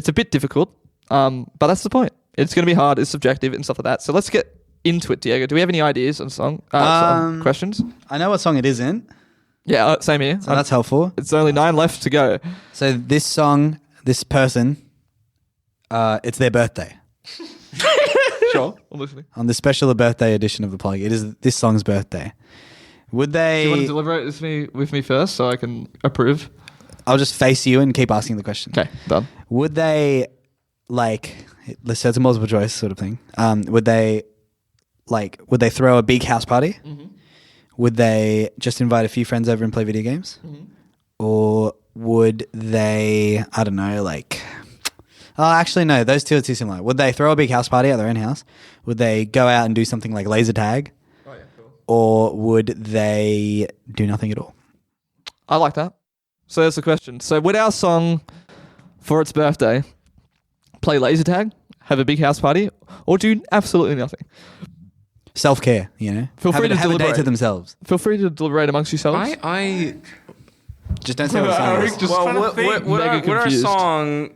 a bit difficult, but that's the point. It's going to be hard. It's subjective and stuff like that. So let's get into it, Diego. Do we have any ideas on song questions? I know what song it isn't, Yeah, same here. so that's helpful. It's only 9 left to go. So this song, this person, it's their birthday. Sure, I'm listening. On the special birthday edition of the plug, it is this song's birthday. Would they... Do you want to deliberate with me first so I can approve? I'll just face you and keep asking the question. Okay, done. Would they, like, let's say it's a multiple choice sort of thing. Would they throw a big house party? Mm-hmm. Would they just invite a few friends over and play video games? Mm-hmm. Or would they, I don't know, like... Oh, actually, no. Those two are too similar. Would they throw a big house party at their own house? Would they go out and do something like laser tag? Oh, yeah, cool. Or would they do nothing at all? I like that. So that's the question. So would our song for its birthday play laser tag, have a big house party, or do absolutely nothing? Self-care, you know? Feel free to have a day deliberate. to themselves. Feel free to deliberate amongst yourselves. I Just don't say what song it is. Just well, trying to what, think. what, Mega what our confused. song?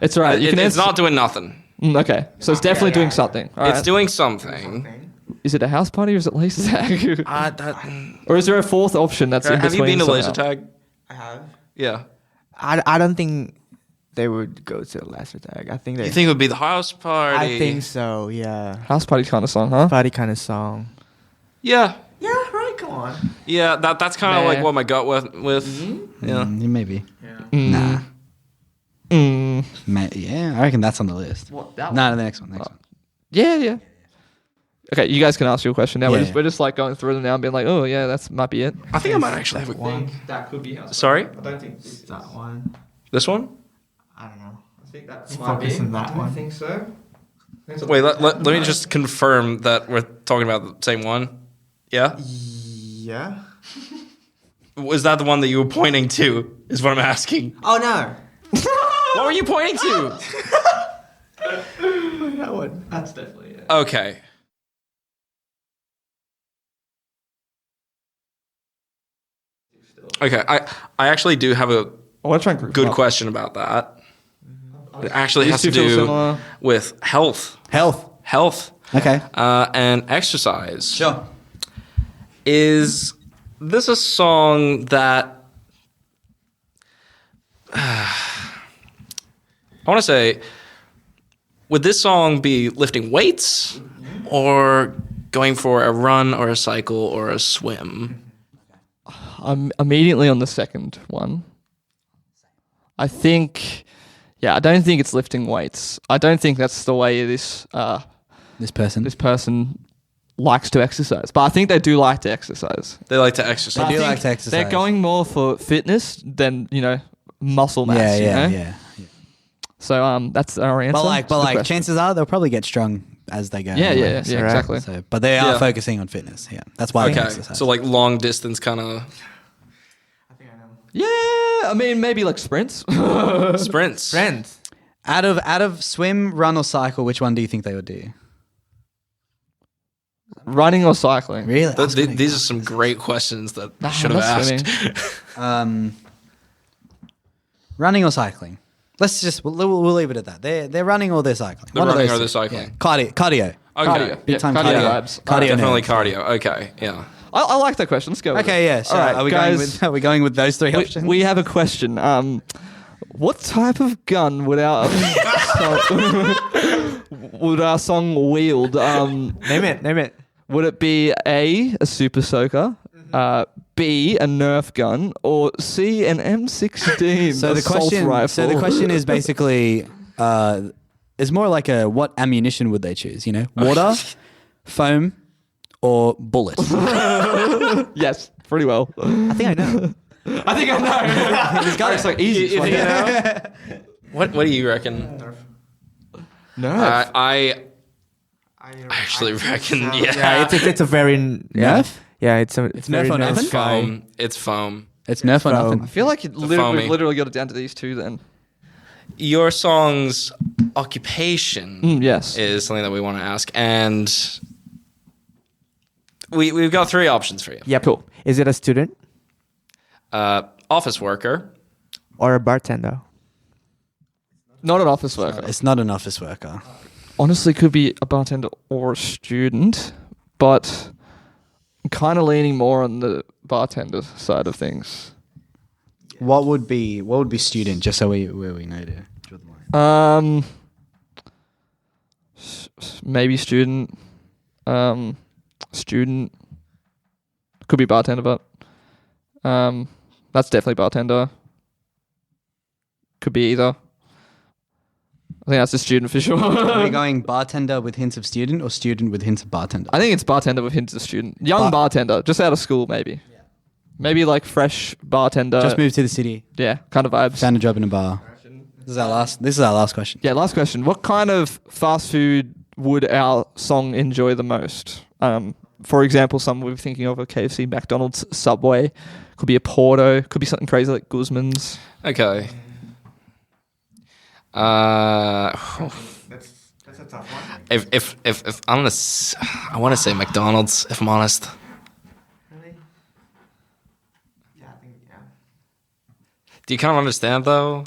It's all right. You can It's answer. not doing nothing. Okay, so it's definitely doing something. All It's right. doing something. Is it a house party or is it laser tag? Or is there a fourth option that's in Have you between been to laser somehow? tag? I have. Yeah. I don't think they would go to laser tag. I think they. You think it would be the house party? I think so. Yeah. House party kind of song, huh? Party kind of song. Yeah. Yeah. Right. Come on. Yeah. That's kind of Nah. like what my gut with. Yeah. Maybe. Mm. Nah. Mm. Yeah, I reckon that's on the list. What, that No, the next one. Next one. Yeah. Okay, you guys can ask your question now. Yeah. We're just like going through them now and being like, oh yeah, that's might be it. I think I might actually have a one. That could be house. Sorry. I don't think this That one. This one? I don't know. I think that Focus on that one. think so. Wait. Let me just confirm that we're talking about the same one. Yeah. Yeah. Was that the one that you were pointing to? Is what I'm asking. Oh no. What were you pointing to? That one. That's definitely it. Okay. Okay. I actually do have a I want to try and group good them up. question about that. It actually These has to two feel do similar. with health. Health. Okay. And exercise. Sure. Is this a song that I want to say, would this song be lifting weights or going for a run or a cycle or a swim? I'm immediately on the second one. I think, I don't think it's lifting weights. I don't think that's the way this This person. person likes to exercise. But I think they do like to exercise. They like to exercise. I do think like to exercise. They're going more for fitness than, muscle mass. Yeah. So that's our answer. But to the question. chances are they'll probably get strong as they go. Yeah, anyway, yeah, so- exactly. So, but they are Yeah. focusing on fitness. Yeah, that's why they Okay. exercise. So like long distance kind of I think I know. Yeah, I mean maybe like sprints. sprints. Friends. out of swim, run, or cycle, which one do you think they would do? Running or cycling. Really? I was gonna These go- are some great questions that Nah, I should have that's asked. Running or cycling? Let's just we'll leave it at that. They're running or they're cycling. They're One of running those or they're two. cycling. Yeah. Cardio. Okay. Cardio. Big time cardio cardio. vibes. Cardio Definitely nerds. cardio. Okay. Yeah. I like that question. Let's go. with Okay, it. yeah. So All right, are we guys, going with those three we, options? we have a question. What type of gun would our song wield? Name it. Would it be A, super soaker, B, a Nerf gun, or C, an M16 So the assault question. rifle? So the question is basically, it's more like a what ammunition would they choose? Water, foam, or bullet. Yes, pretty well. I think I know. I think I know. This guy is like easy. You think you know? What do you reckon? Nerf. I actually reckon, yeah. Yeah, it's a very Nerf? Yeah, it's Nerf very or nice nothing? guy. Foam. It's foam. It's Nerf or Foam. nothing. I feel like foamy. we've literally got it down to these two then. Your song's occupation Yes. is something that we want to ask, and we've got 3 options for you. Yep. Cool. Is it a student Office worker. or a bartender? Not an office worker. It's not an office worker. Honestly, could be a bartender or a student, but I'm kind of leaning more on the bartender side of things. What would be student? Just so we know to draw the line. Maybe student. Student. Could be bartender, but that's definitely bartender. Could be either. I think that's a student for sure. Are we going bartender with hints of student or student with hints of bartender? I think it's bartender with hints of student. Young bartender, just out of school maybe. Yeah. Maybe like fresh bartender. Just moved to the city. Yeah, kind of vibes. Found a job in a bar. This is our last question. Yeah, last question. What kind of fast food would our song enjoy the most? For example, some we're thinking of a KFC, McDonald's, Subway. Could be a Porto. Could be something crazy like Guzman's. Okay. That's a tough one. If I'm gonna, I want to say McDonald's. If I'm honest. Really? Yeah, I think, yeah. Do you kind of understand though?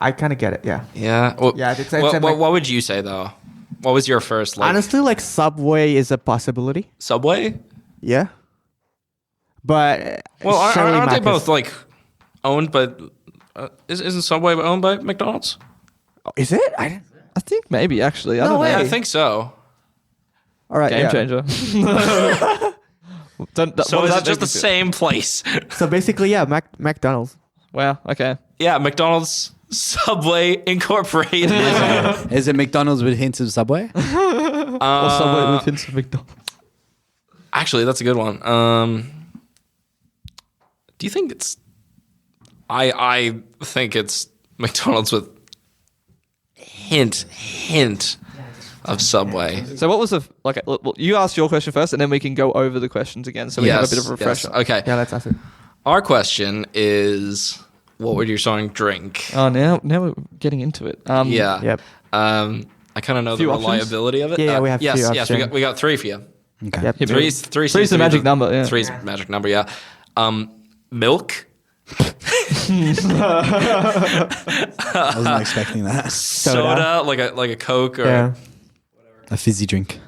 I kind of get it. Yeah. Yeah. Well, Yeah, it's what would you say though? What was your first like? Honestly, like Subway is a possibility. Subway? Yeah. But Well, Shirley aren't they Mac both is- like owned by? Isn't Subway owned by McDonald's? Oh, is it? I didn't. I think maybe actually. I don't Yeah, know. I think so. All right. Game yeah. changer. So is it just the same place? So basically, yeah, McDonald's. Wow. Okay. Yeah, McDonald's Subway Incorporated. Is it McDonald's with hints of Subway? Or Subway with hints of McDonald's. Actually, that's a good one. Do you think it's? I think it's McDonald's with hint of Subway. So what was the well, you asked your question first, and then we can go over the questions again, so we have a bit of a refresher. Yes. Okay. Yeah, let's ask it. Our question is, what would your song drink? Oh, now we're getting into it. Yeah. Yep. I kind of know the Few options? reliability of it. Yeah, we have yes, few yes. options. We got 3 for you. Okay. Yep. Hit me. Three's Three's seems the to be magic number, yeah. Three's magic number. Yeah. Milk, I wasn't expecting that. soda, like a Coke or Yeah. A fizzy drink.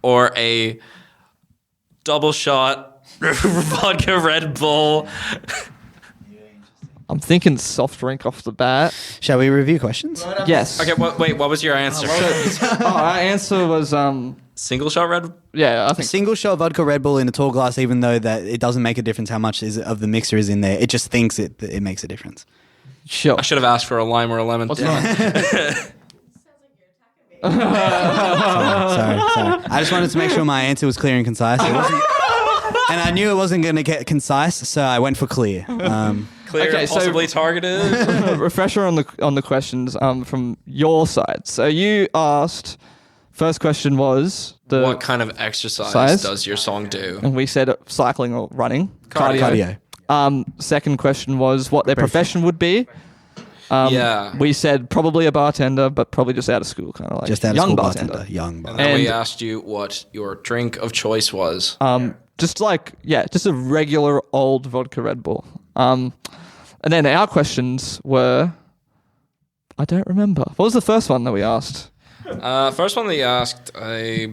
or a double shot vodka Red Bull. I'm thinking soft drink off the bat. Shall we review questions? Yes. Okay, wait. What was your answer? Our answer was Single shot Red. yeah, I think Single shot vodka Red Bull in a tall glass, even though that it doesn't make a difference how much of the mixer is in there. It just thinks it makes a difference. sure. I should have asked for a lime or a lemon. What's mine? Sounds like you're attacking me. Sorry. I just wanted to make sure my answer was clear and concise. It wasn't, and I knew it wasn't going to get concise, so I went for clear. Clear, Okay, so- possibly targeted. Refresher on the questions from your side. So you asked. First question was What kind of exercise Size? does your song do? and we said cycling or running. Cardio. Second question was what their profession would be. Yeah. We said probably a bartender, but probably just out of school, kind of like Just out of young school bartender. Young And bartender. then we And- asked you what your drink of choice was. Just a regular old vodka Red Bull. And then our questions were, I don't remember. What was the first one that we asked? First one that you asked, I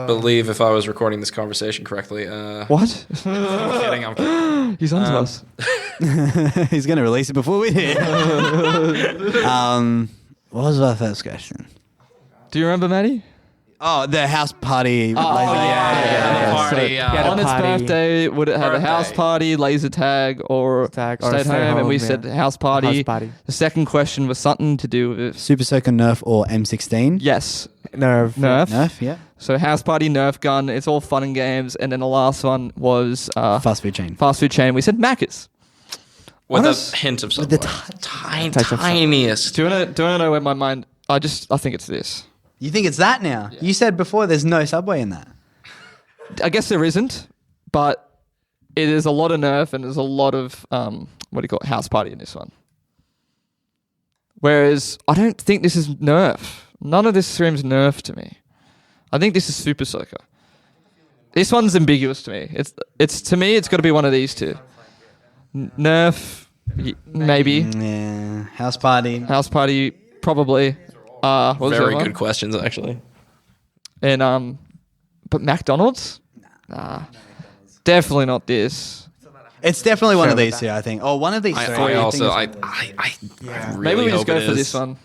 believe, if I was recording this conversation correctly. What? I'm kidding. I'm kidding. He's on to us. He's going to release it before we do. What was our first question? Do you remember, Maddie? Oh, the house party. Yeah. Party, So, yeah. on its party. birthday, would it have a house Birthday. party, laser tag, or Tag, or stay at stay home? And we home, said yeah. house party. House party. The second question was something to do with Super Soaker Nerf or M16? yes, Nerf. Nerf, yeah. So house party, Nerf gun. It's all fun and games. And then the last one was Fast food chain. fast food chain. We said Macca's. With Honest- a hint of something. Touch of Tiniest. Do you want to know where my mind? I think it's this. You think it's that now? You said before there's no Subway in that. I guess there isn't, but it is a lot of nerf and there's a lot of what do you call it, house party in this one. Whereas I don't think this is nerf. None of this screams nerf to me. I think this is Super Soaker. This one's ambiguous to me. It's to me it's got to be one of these two. Nerf, maybe. Yeah. House party. House party, probably. What was the Very other good one? questions, actually. And but McDonald's? Nah. Definitely not this. It's definitely one of Sure. these two, I think. Oh, one of these three. I also, I Maybe really we just hope go it for is. this one.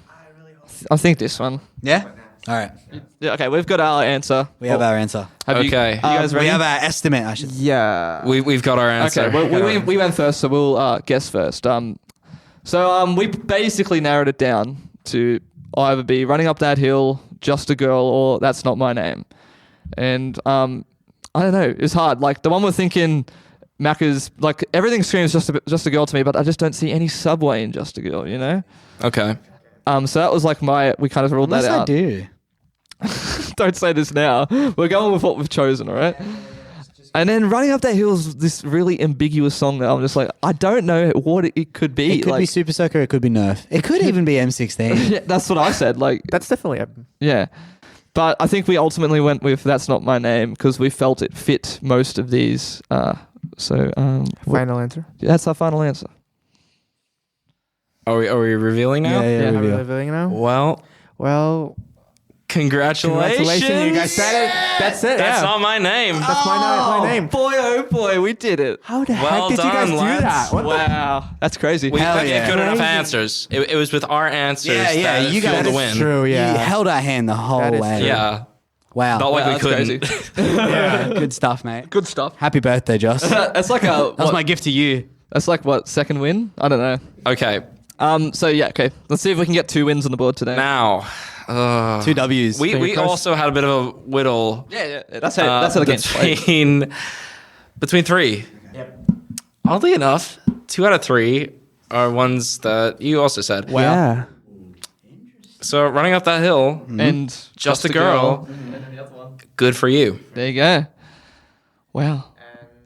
I think this one. Yeah? All right. Yeah, okay, we've got our answer. We have our answer. Have you, Okay. you guys ready? We have our estimate, I should say. Yeah. We've got our answer. Okay, well, we went first, so we'll guess first. So we basically narrowed it down to either be Running Up That Hill, Just a Girl, or That's Not My Name. And I don't know, it's hard. Like the one we're thinking, Macca's, like everything screams just a girl to me, but I just don't see any Subway in Just a Girl, you know? Okay. So that was like we kind of ruled Unless that I out. do. Don't say this now. We're going with what we've chosen, all right? And then Running Up That Hill is this really ambiguous song that I'm just like, I don't know what it could be. It could be Super Soaker, it could be Nerf. It could even be M16. Yeah, that's what I said. Like, That's definitely a yeah. But I think we ultimately went with That's Not My Name because we felt it fit most of these. final answer. That's our final answer. Are we revealing now? Yeah, Are we reveal. revealing now? Well, congratulations. You guys said it. That's it. That's yeah. not my name. That's my name. Boy, oh boy, we did it. How the Well heck did you guys done, do lads. that? What the- Wow. That's crazy. We Hell didn't yeah. get good enough Crazy. answers. It was with our answers Yeah, that you fueled guys- the That win. is true. Yeah. You held our hand the whole That is way. true. Yeah. Wow. Not like Wow, we that's couldn't. yeah. Good stuff, mate. Good stuff. Happy birthday, Joss. that That's like a. was my gift to you. That's like what, second win? I don't know. Okay. So yeah, okay. Let's see if we can get 2 wins on the board today. Now, 2 W's. we close. also had a bit of a whittle Yeah. That's how the game's played. between 3. Yep. Oddly enough, 2 out of 3 are ones that you also said. Wow. Yeah. So Running Up That Hill, And Just a Girl, good for you. There you go. Wow.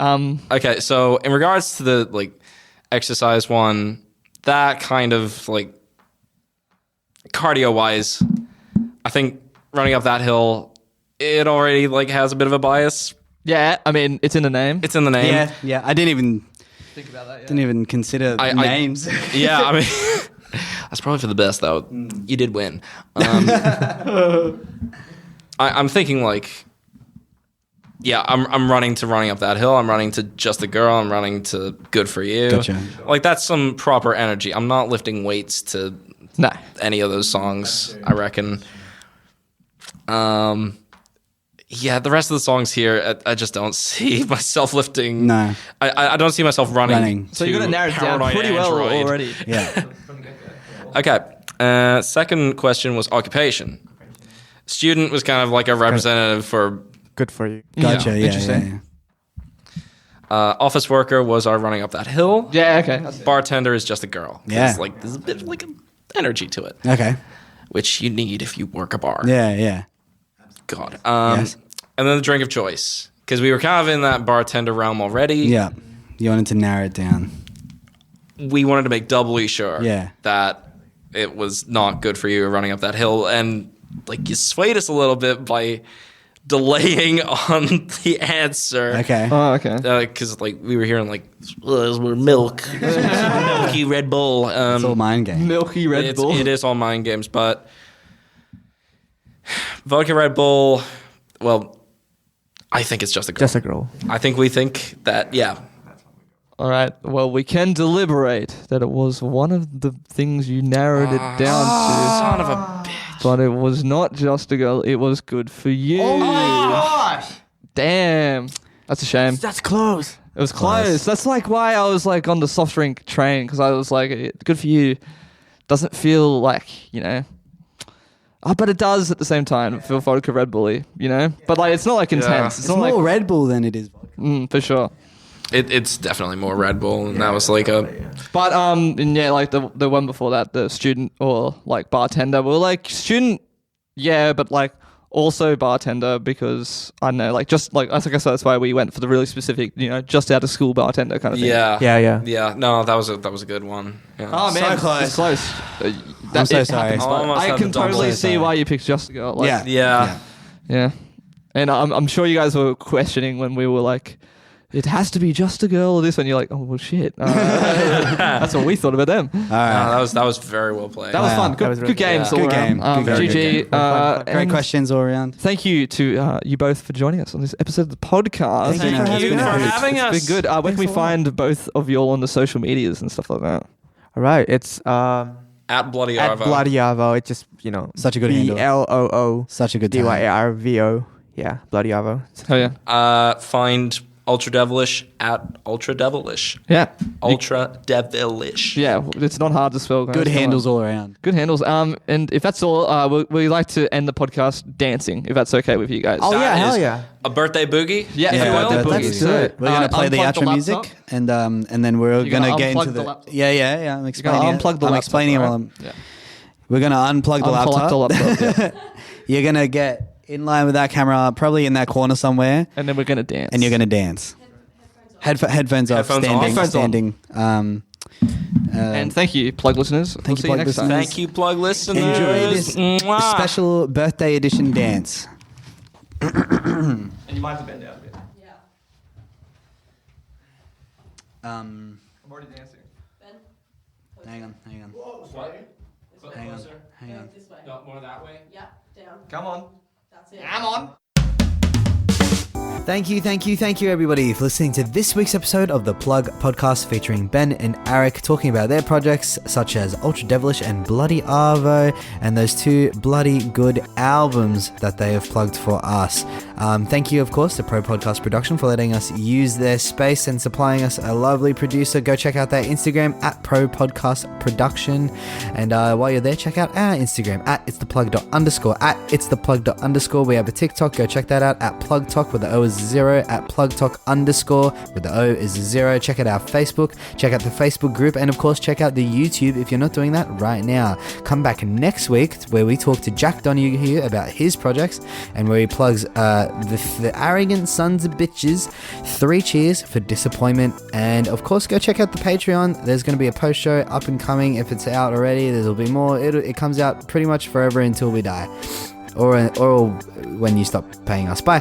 Okay, so in regards to the like exercise one, that kind of like cardio wise, I think Running Up That Hill, it already like has a bit of a bias. Yeah, I mean, it's in the name. It's in the name. Yeah. I didn't even Think about that, didn't even consider I- names. Yeah, I mean, that's probably for the best though. You did win. I'm thinking like, yeah, I'm running to Running Up That Hill. I'm running to Just a Girl. I'm running to Good for You. Gotcha. Like that's some proper energy. I'm not lifting weights to No. any of those songs, I reckon. Yeah, the rest of the songs here, I just don't see myself lifting. No. I don't see myself running. So you're to going to narrow it down Paranoid pretty well Android. already. Yeah. Okay. Second question was occupation. Student was kind of like a representative for Good for you. Gotcha. Yeah. interesting. office worker was our Running Up That Hill. Yeah, okay. That's it. Bartender is Just a Girl. 'Cause Yeah. Like there's a bit of like an energy to it, Okay. which you need if you work a bar. Yeah. God. Yes. And then the drink of choice, because we were kind of in that bartender realm already. Yeah. You wanted to narrow it down. We wanted to make doubly sure Yeah. that it was not good for you Running Up That Hill. And like you swayed us a little bit by delaying on the answer. Okay. Oh, okay. Because like we were hearing like milk, milky Red Bull. It's all mind game. Milky Red Bull. It is all mind games, but vodka Red Bull. Well, I think it's Just a Girl. Just a girl. I think we think that All right. Well, we can deliberate that it was one of the things you narrowed it down son of a bitch. to, but it was not Just a Girl. It was Good for You. Oh my gosh! Damn. That's a shame. That's close. It was close. That's like why I was like on the soft drink train, because I was like, Good for You doesn't feel like, but it does at the same time feel vodka Red Bully, But like it's not like intense. It's It's not more like Red Bull than it is vodka. for sure. It's definitely more Red Bull, and that was like a. But and yeah, like the one before that, the student or like bartender, we were like student, yeah, but like also bartender because I don't know, like just like I guess that's why we went for the really specific, just out of school bartender kind of thing. Yeah. No, that was a good one. Yeah. Oh man, it's close. I'm so sorry. I can totally see why you picked Just a Girl. Like, Yeah. And I'm sure you guys were questioning when we were like, it has to be Just a Girl or this, and you're like, oh well, shit. That's what we thought about them. All right. No, that was very well played. That was fun. Good, was really good games good. all Good around. game. Good game. GG. Great And questions all around. Thank you to you both for joining us on this episode of the podcast. Thank you for having us. It's been good. Where can we find both of you all on the social medias and stuff like that? All right, it's At Bloody at Arvo. Bloody Arvo. It's just Such a good handle. BLOO Such a good time. DYARVO. Yeah, Bloody Arvo. Oh yeah. Find Ultradevilish at Ultradevilish. Yeah. Ultradevilish. Yeah, it's not hard to spell. Guys. Good Come on. handles all around. Good handles. And if that's all, we like to end the podcast dancing, if that's okay with you guys. Oh That yeah, hell is yeah. A birthday boogie? Yeah, if you yeah, will. birthday Let's boogie. do it. We're gonna play the unplug outro music, laptop. and then we're You're gonna gonna get unplug into the the. lap- Yeah. I'm explaining. You're gonna unplug the I'm laptop, explaining right? while I'm. Yeah. We're gonna unplug the laptop. Unplug the laptop, yeah. You're gonna get in line with that camera, probably in that corner somewhere, And then we're gonna dance. and you're gonna dance. Headphones off. Headphones Standing. off. Headphones Standing. And thank you, plug listeners. Thank you, see plug next time. listeners. Thank you, plug listeners. Enjoy this Mwah. special birthday edition dance. And you might have to bend down a bit. Yeah. I'm already dancing. Ben? Hang on. This way. Hang on. This way. More that way. Yeah, down. Come on. That's it. Come on. Thank you, everybody, for listening to this week's episode of the Plug Podcast featuring Ben and Ariq talking about their projects such as Ultradevilish and Bloody Arvo and those two bloody good albums that they have plugged for us. Thank you, of course, to ProPodcast Production for letting us use their space and supplying us a lovely producer. Go check out their Instagram at ProPodcast Production. And while you're there, check out our Instagram at itstheplug._, at itstheplug._. We have a TikTok. Go check that out at PlugTalk with the O is 0, at PlugTalk_ with the O is 0. Check out our Facebook. Check out the Facebook group. And of course, check out the YouTube if you're not doing that right now. Come back next week where we talk to Jack Donoghue about his projects and where he plugs the arrogant sons of bitches 3 cheers for disappointment. And of course, go check out the Patreon. There's going to be a post show up and coming. If it's out already, there'll be more. It comes out pretty much forever until we die or when you stop paying us. Bye.